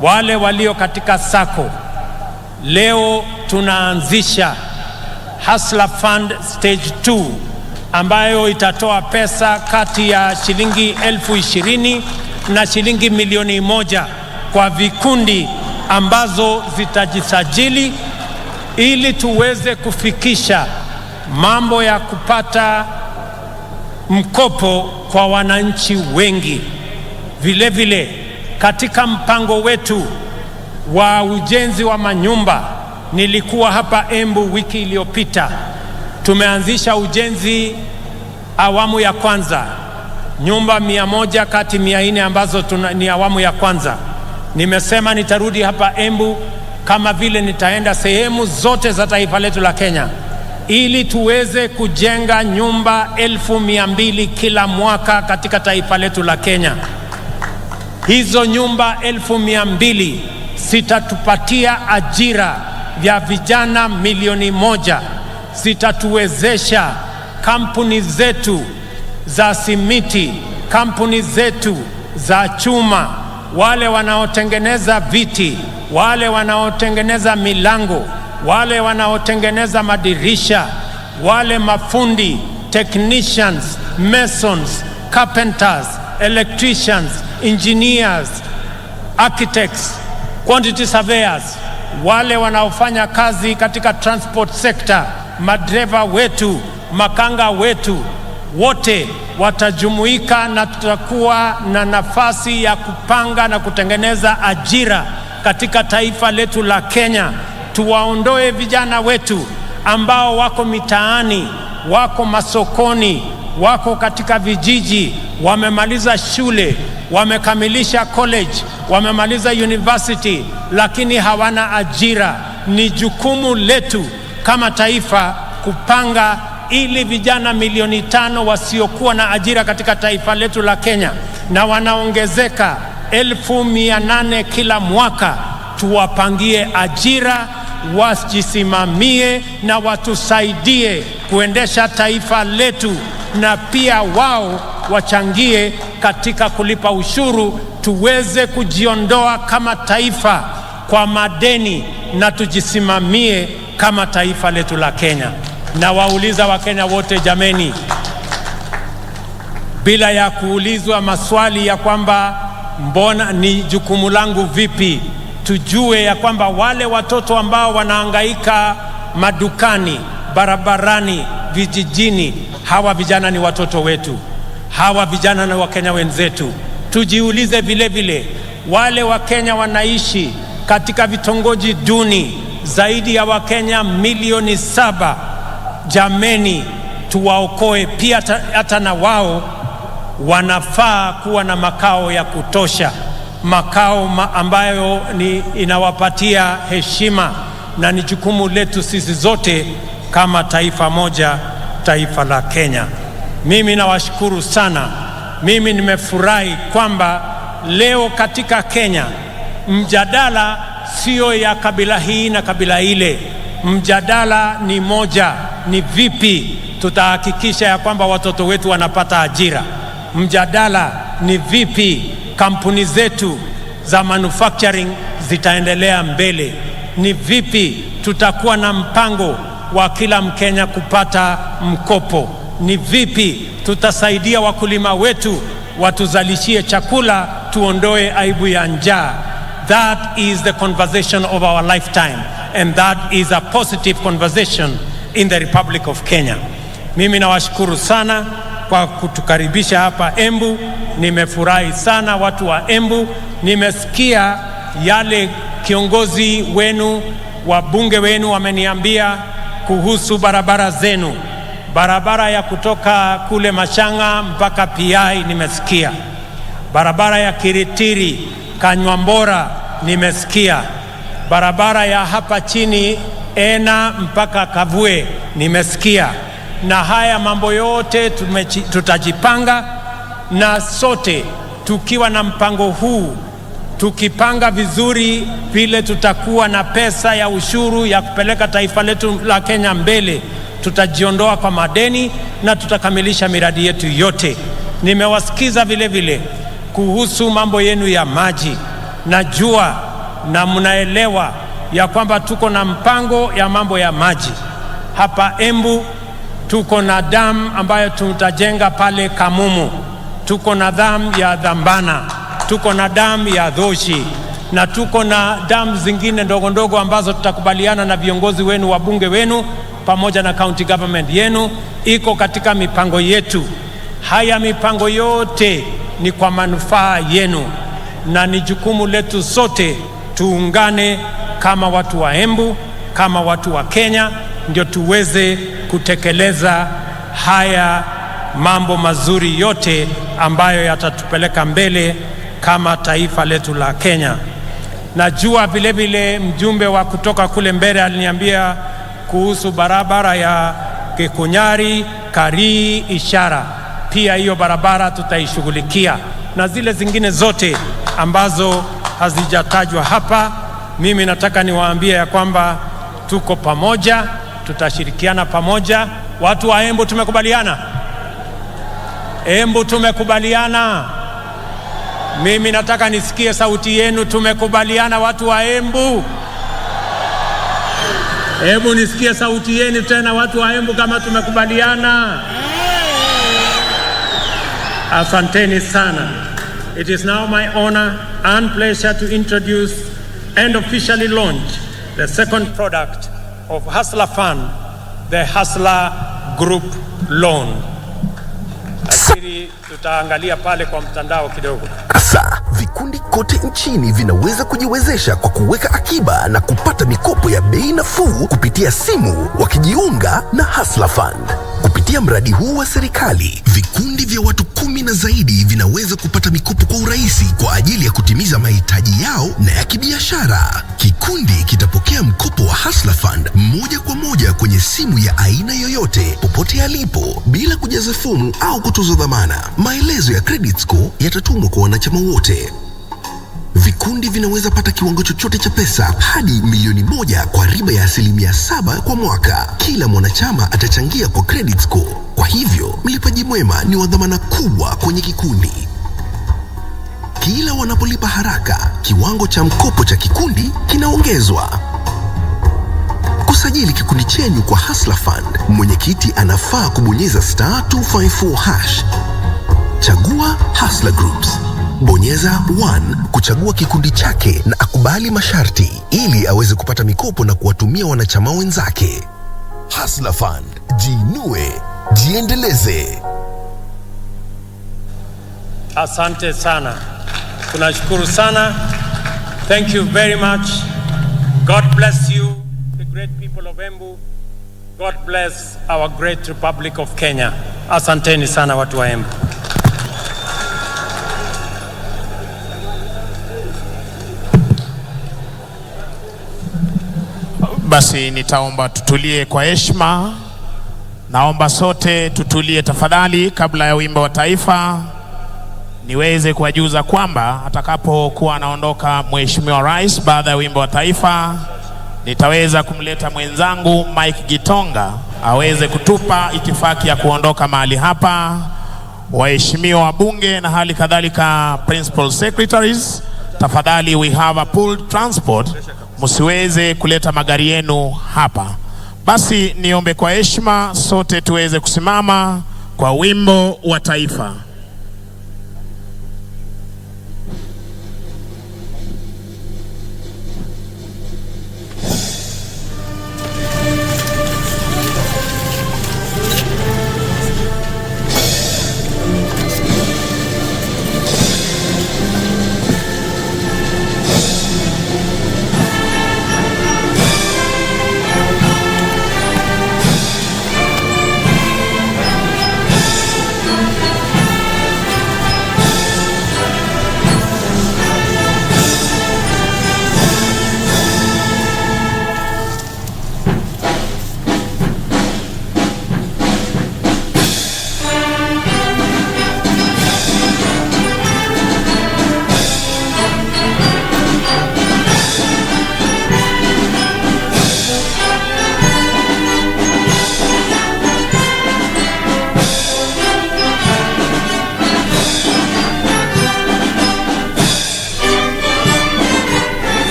wale walio katika sako, leo tunaanzisha Hustler Fund Stage 2 ambayo itatoa pesa kati ya shilingi 20,000 na shilingi 1,000,000 kwa vikundi ambazo zitajisajili ili tuweze kufikisha mambo ya kupata mkopo kwa wananchi wengi. Vile vile katika mpango wetu wa ujenzi wa manyumba, nilikuwa hapa Embu wiki iliyopita, tumeanzisha ujenzi awamu ya kwanza, nyumba 100 kati 400 ambazo ni awamu ya kwanza. Nimesema nitarudi hapa Embu kama vile nitaenda sehemu zote za taifa letu la Kenya ili tuweze kujenga nyumba 200,000 kila mwaka katika taifa letu la Kenya. Hizo nyumba 200,000 zitatupatia ajira ya vijana 1,000,000, zitatuwezesha kampuni zetu za simiti, kampuni zetu za chuma, wale wanaotengeneza viti, wale wanaotengeneza milango, wale wanaotengeneza madirisha, wale mafundi, technicians, masons, carpenters, electricians, engineers, architects, quantity surveyors, wale wanaofanya kazi katika transport sector, madereva wetu, makanga wetu, wote watajumuika na tutakuwa na nafasi ya kupanga na kutengeneza ajira katika taifa letu la Kenya. Tuwaondoe vijana wetu ambao wako mitaani, wako masokoni, wako katika vijiji, wamemaliza shule, wamekamilisha college, wamemaliza university, lakini hawana ajira. Ni jukumu letu kama taifa kupanga ili vijana 500,000 wasiokuwa na ajira katika taifa letu la Kenya, na wanaongezeka 800,000 kila mwaka, tuwapangie ajira, wajisimamie na watusaidie kuendesha taifa letu, na pia wao wachangie katika kulipa ushuru, tuweze kujiondoa kama taifa kwa madeni na tujisimamie kama taifa letu la Kenya. Na wauliza Wakenya wote, jameni, bila ya kuulizwa maswali ya kwamba mbona ni jukumu langu vipi, tujue ya kwamba wale watoto ambao wanahangaika madukani, barabarani, vijijini, hawa vijana ni watoto wetu. Hawa vijana na Wakenya wenzetu. Tujiulize vile vile, wale Wakenya wanaishi katika vitongoji duni, zaidi ya Wakenya milioni 7. Jameni, tuwaokoe pia, hata na wao wanafaa kuwa na makao ya kutosha, makao ambayo inawapatia heshima, na ni jukumu letu sisi zote kama taifa moja, taifa la Kenya. Mimi nawashukuru sana. Mimi nimefurahi kwamba leo katika Kenya mjadala sio ya kabila hii na kabila ile. Mjadala ni moja, ni vipi tutahakikisha ya kwamba watoto wetu wanapata ajira. Mjadala ni vipi kampuni zetu za manufacturing zitaendelea mbele. Ni vipi tutakuwa na mpango wa kila Mkenya kupata mkopo. Ni vipi tutasaidia wakulima wetu watuzalishie chakula, tuondoe aibu ya njaa. That is the conversation of our lifetime, and that is a positive conversation in the Republic of Kenya. Mimi nawashukuru sana kwa kutukaribisha hapa Embu. Nimefurahi sana watu wa Embu. Nimesikia yale kiongozi wenu, wabunge wenu wameniambia kuhusu barabara zenu. Barabara ya kutoka kule Machanga mpaka PI nimesikia. Barabara ya Kiritiri, Kanywambora nimesikia. Barabara ya hapa chini Ena mpaka Kavue nimesikia. Na haya mambo yote tutajipanga, na sote tukiwa na mpango huu, tukipanga vizuri vile tutakuwa na pesa ya ushuru ya kupeleka taifa letu la Kenya mbele, tutajiondoa kwa madeni na tutakamilisha miradi yetu yote. Nimewasikiza vile vile kuhusu mambo yenu ya maji. Najua na mnaelewa ya kwamba tuko na mpango ya mambo ya maji. Hapa Embu tuko na damu ambayo tutajenga pale Kamumu. Tuko na damu ya Dhambana. Tuko na damu ya Dhoshi. Na tuko na damu zingine ndogo ndogo ambazo tutakubaliana na viongozi wenu, wabunge wenu, pamoja na county government yenu. Iko katika mipango yetu. Haya mipango yote ni kwa manufaa yenu, na ni jukumu letu sote tuungane kama watu wa Embu, kama watu wa Kenya, ndio tuweze kutekeleza haya mambo mazuri yote ambayo yatatupeleka mbele kama taifa letu la Kenya. Najua vile vile mjumbe wa kutoka kule mbele aliniambia kuhusu barabara ya Kikunyari, Karii, Ishara. Pia hiyo barabara tutaishughulikia, na zile zingine zote ambazo hazijatajwa hapa. Mimi nataka niwaambie ya kwamba tuko pamoja, tutashirikiana pamoja. Watu wa Embu tumekubaliana? Embu tumekubaliana? Mimi nataka nisikie sauti yenu. Tumekubaliana watu wa Embu? Hebu nisikie sauti yenu tena watu wa Embu kama tumekubaliana. Asanteni sana. It is now my honor and pleasure to introduce and officially launch the second product of Hustler Fund, the Hustler Group Loan. Lakini tutaangalia pale kwa mtandao kidogo. Sasa vikundi kote nchini vinaweza kujiwezesha kwa kuweka akiba na kupata mikopo ya bei nafuu kupitia simu wakijiunga na Hustler Fund. Kupitia mradi huu wa serikali, vikundi vya watu 10 na zaidi vinaweza kupata mikopo kwa urahisi kwa ajili ya kutimiza mahitaji yao na ya kibiashara. Kikundi kitapokea mkopo wa Hustler Fund moja kwa moja kwenye simu ya aina yoyote popote alipo bila kujaza fomu au kutozwa dhamana. Maelezo ya credit score yatatumwa kwa wanachama wote. Vikundi vinaweza pata kiwango chochote cha pesa hadi milioni 1 kwa riba ya 7% kwa mwaka. Kila mwanachama atachangia kwa credit score. Kwa hivyo, mlipaji mwema ni wa dhamana kubwa kwenye kikundi. Kila wanapolipa haraka, kiwango cha mkopo cha kikundi kinaongezwa. Kusajili kikundi chenyu kwa Hustler Fund, mwenyekiti anafaa kubonyeza *254#. Chagua Hustler Groups. Bonyeza 1 kuchagua kikundi chake na akubali masharti ili aweze kupata mikopo na kuwatumia wanachama wenzake. Hustler Fund, jiinue, jiendeleze. Asante sana. Tunashukuru sana. Thank you very much. God bless you, the great people of Embu. God bless our great Republic of Kenya. Asanteni sana watu wa Embu. Basi nitaomba tutulie kwa heshima. Naomba sote tutulie tafadhali kabla ya wimbo wa taifa. Niweze kuwajuza kwamba atakapokuwa anaondoka Mheshimiwa Rais baada ya wimbo wa taifa, nitaweza kumleta mwenzangu Mike Gitonga aweze kutupa itifaki ya kuondoka mahali hapa. Waheshimiwa wabunge na hali kadhalika principal secretaries, tafadhali we have a pooled transport, msiweze kuleta magari yenu hapa. Basi niombe kwa heshima sote tuweze kusimama kwa wimbo wa taifa.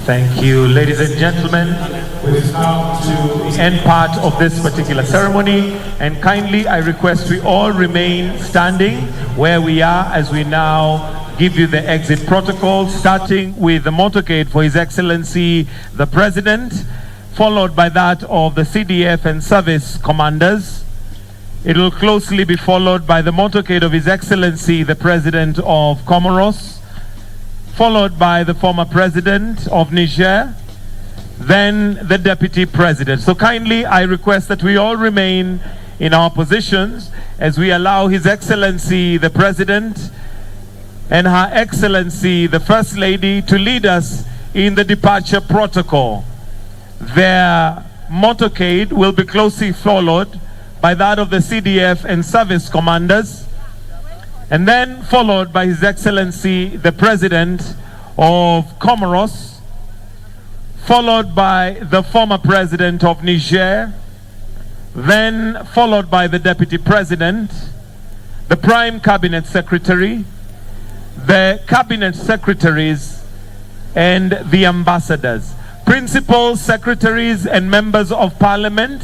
Thank you, ladies and gentlemen. We've come to the end part of this particular ceremony, and kindly I request we all remain standing where we are as we now give you the exit protocol, starting with the motorcade for His Excellency the President, followed by that of the CDF and service commanders. It will closely be followed by the motorcade of His Excellency the President of Comoros, followed by the former President of Niger, then the Deputy President. So kindly I request that we all remain in our positions as we allow His Excellency the President and Her Excellency the First Lady to lead us in the departure protocol. Their motorcade will be closely followed by that of the CDF and service commanders, and then followed by His Excellency the President of Comoros, followed by the former President of Niger, then followed by the Deputy President, the Prime Cabinet Secretary, the Cabinet Secretaries, and the Ambassadors. Principal Secretaries and Members of Parliament,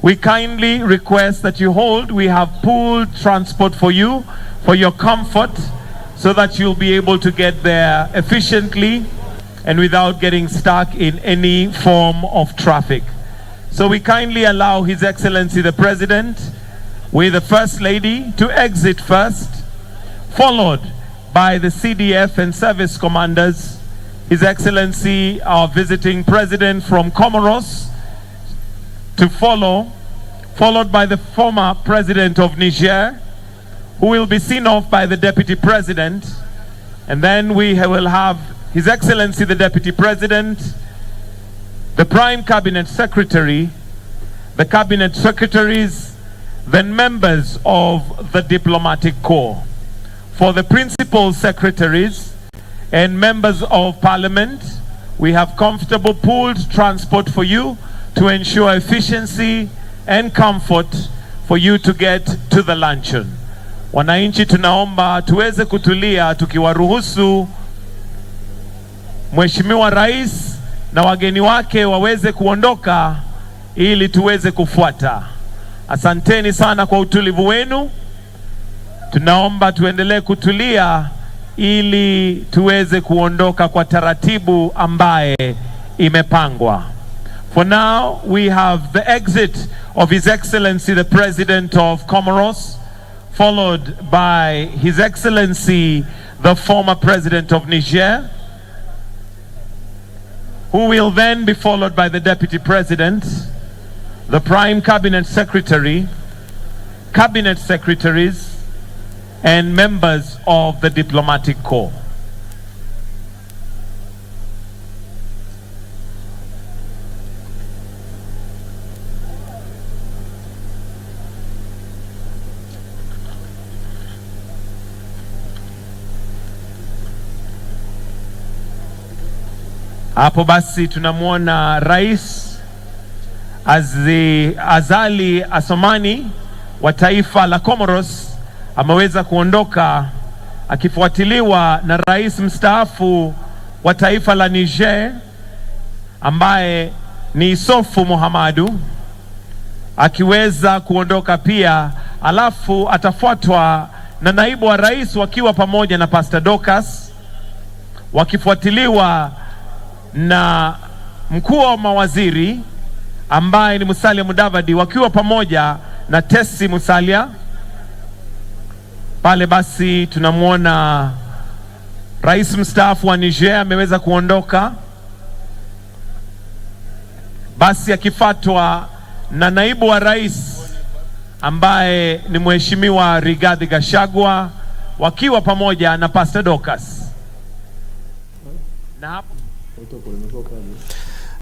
we kindly request that you hold. We have pooled transport for you, for your comfort, so that you'll be able to get there efficiently and without getting stuck in any form of traffic. So we kindly allow His Excellency the President with the First Lady to exit first, followed by the CDF and service commanders, His Excellency our visiting President from Comoros to follow, followed by the former President of Niger, who will be seen off by the Deputy President, and then we will have His Excellency the Deputy President, the Prime Cabinet Secretary, the Cabinet Secretaries, then members of the Diplomatic Corps. For the Principal Secretaries and members of Parliament, We have comfortable pooled transport for you to ensure efficiency and comfort for you to get to the luncheon. Wananchi, tunaomba tuweze kutulia tukiwaruhusu Mheshimiwa Rais na wageni wake waweze kuondoka ili tuweze kufuata. Asanteni sana kwa utulivu wenu. Tunaomba tuendelee kutulia ili tuweze kuondoka kwa taratibu ambaye imepangwa. For now, we have the exit of His Excellency the President of Comoros, followed by His Excellency the former President of Niger, who will then be followed by the Deputy President, the Prime Cabinet Secretary, Cabinet Secretaries, and members of the Diplomatic Corps. Hapo basi tunamwona Rais Azali Assoumani wa taifa la Comoros ameweza kuondoka akifuatiliwa na Rais mstaafu wa taifa la Niger ambaye ni Issoufou Mahamadou akiweza kuondoka pia, alafu atafuatwa na naibu wa rais wakiwa pamoja na Pastor Dorcas, wakifuatiliwa na mkuu wa mawaziri ambaye ni Musalia Mudavadi wakiwa pamoja na Tesi Musalia. Pale basi tunamwona Rais mstaafu wa Niger ameweza kuondoka, basi akifuatwa na naibu wa rais ambaye ni Mheshimiwa Rigathi Gachagua wakiwa pamoja na Pastor Dorcas. Na hapo